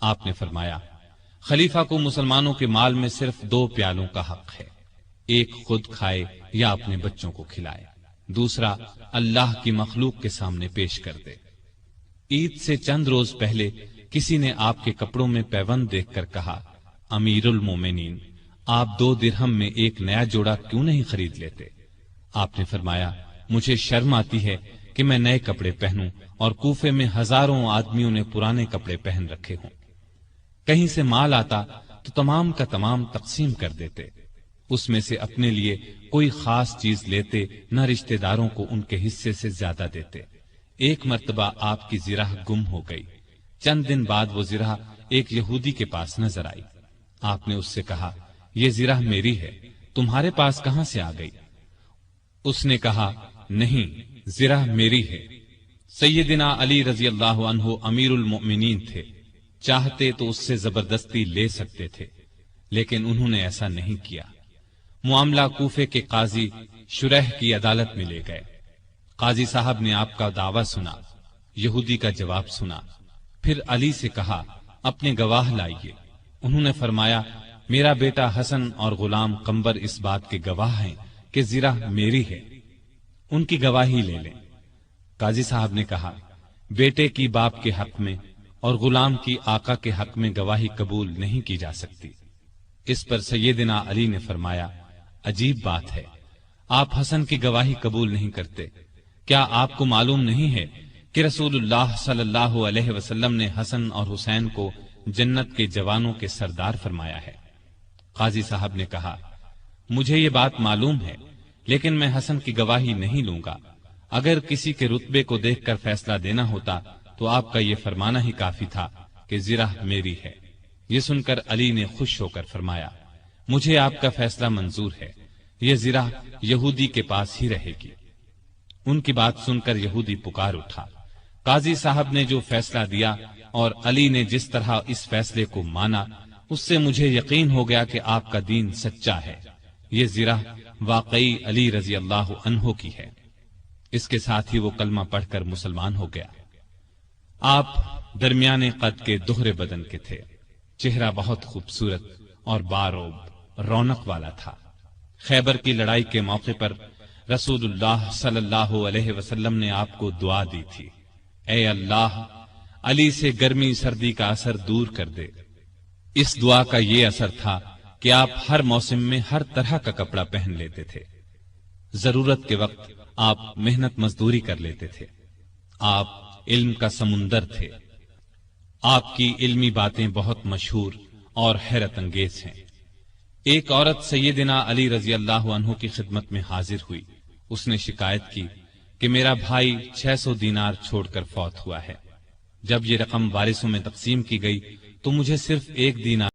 آپ نے فرمایا، خلیفہ کو مسلمانوں کے مال میں صرف 2 پیالوں کا حق ہے، ایک خود کھائے یا اپنے بچوں کو کھلائے، دوسرا اللہ کی مخلوق کے سامنے پیش کر دے۔ عید سے چند روز پہلے کسی نے آپ کے کپڑوں میں پیوند دیکھ کر کہا، امیر المومنین، آپ 2 درہم میں ایک نیا جوڑا کیوں نہیں خرید لیتے؟ آپ نے فرمایا، مجھے شرم آتی ہے کہ میں نئے کپڑے پہنوں اور کوفے میں ہزاروں آدمیوں نے پرانے کپڑے پہن رکھے ہوں۔ کہیں سے مال آتا تو تمام کا تمام تقسیم کر دیتے، اس میں سے اپنے لیے کوئی خاص چیز لیتے، نہ رشتہ داروں کو ان کے حصے سے زیادہ دیتے۔ ایک مرتبہ آپ کی زرہ گم ہو گئی، چند دن بعد وہ زرہ ایک یہودی کے پاس نظر آئی۔ آپ نے اس سے کہا، یہ زرہ میری ہے، تمہارے پاس کہاں سے آ گئی؟ اس نے کہا، نہیں، زرہ میری ہے۔ سیدنا علی رضی اللہ عنہ امیر المؤمنین تھے، چاہتے تو اس سے زبردستی لے سکتے تھے، لیکن انہوں نے ایسا نہیں کیا۔ معاملہ کوفے کے قاضی شریح کی عدالت میں لے گئے۔ قاضی صاحب نے آپ کا دعویٰ سنا، یہودی کا جواب سنا، پھر علی سے کہا، اپنے گواہ لائیے۔ انہوں نے فرمایا، میرا بیٹا حسن اور غلام قمبر اس بات کے گواہ ہیں کہ زرہ میری ہے، ان کی گواہی لے لیں۔ قاضی صاحب نے کہا، بیٹے کی باپ کے حق میں اور غلام کی آقا کے حق میں گواہی قبول نہیں کی جا سکتی۔ اس پر سیدنا علی نے فرمایا، عجیب بات ہے، آپ حسن کی گواہی قبول نہیں کرتے، کیا آپ کو معلوم نہیں ہے کہ رسول اللہ صلی اللہ علیہ وسلم نے حسن اور حسین کو جنت کے جوانوں کے سردار فرمایا ہے؟ قاضی صاحب نے کہا، مجھے یہ بات معلوم ہے، لیکن میں حسن کی گواہی نہیں لوں گا، اگر کسی کے رتبے کو دیکھ کر فیصلہ دینا ہوتا تو آپ کا یہ فرمانا ہی کافی تھا کہ زرہ میری ہے۔ یہ سن کر علی نے خوش ہو کر فرمایا، مجھے آپ کا فیصلہ منظور ہے، یہ زرہ یہودی کے پاس ہی رہے گی۔ ان کی بات سن کر یہودی پکار اٹھا۔ قاضی صاحب نے جو فیصلہ دیا اور علی نے جس طرح اس فیصلے کو مانا، اس سے مجھے یقین ہو گیا کہ آپ کا دین سچا ہے، یہ زرہ واقعی علی رضی اللہ عنہ کی ہے۔ اس کے ساتھ ہی وہ کلمہ پڑھ کر مسلمان ہو گیا۔ آپ درمیانے قد کے دوہرے بدن کے تھے، چہرہ بہت خوبصورت اور باروب رونق والا تھا۔ خیبر کی لڑائی کے موقع پر رسول اللہ صلی اللہ علیہ وسلم نے آپ کو دعا دی تھی، اے اللہ، علی سے گرمی سردی کا اثر دور کر دے۔ اس دعا کا یہ اثر تھا کہ آپ ہر موسم میں ہر طرح کا کپڑا پہن لیتے تھے، ضرورت کے وقت آپ محنت مزدوری کر لیتے تھے، آپ علم کا سمندر تھے، آپ کی علمی باتیں بہت مشہور اور حیرت انگیز ہیں۔ ایک عورت سیدنا علی رضی اللہ عنہ کی خدمت میں حاضر ہوئی، اس نے شکایت کی کہ میرا بھائی 600 دینار چھوڑ کر فوت ہوا ہے، جب یہ رقم وارثوں میں تقسیم کی گئی تو مجھے صرف 1 دینار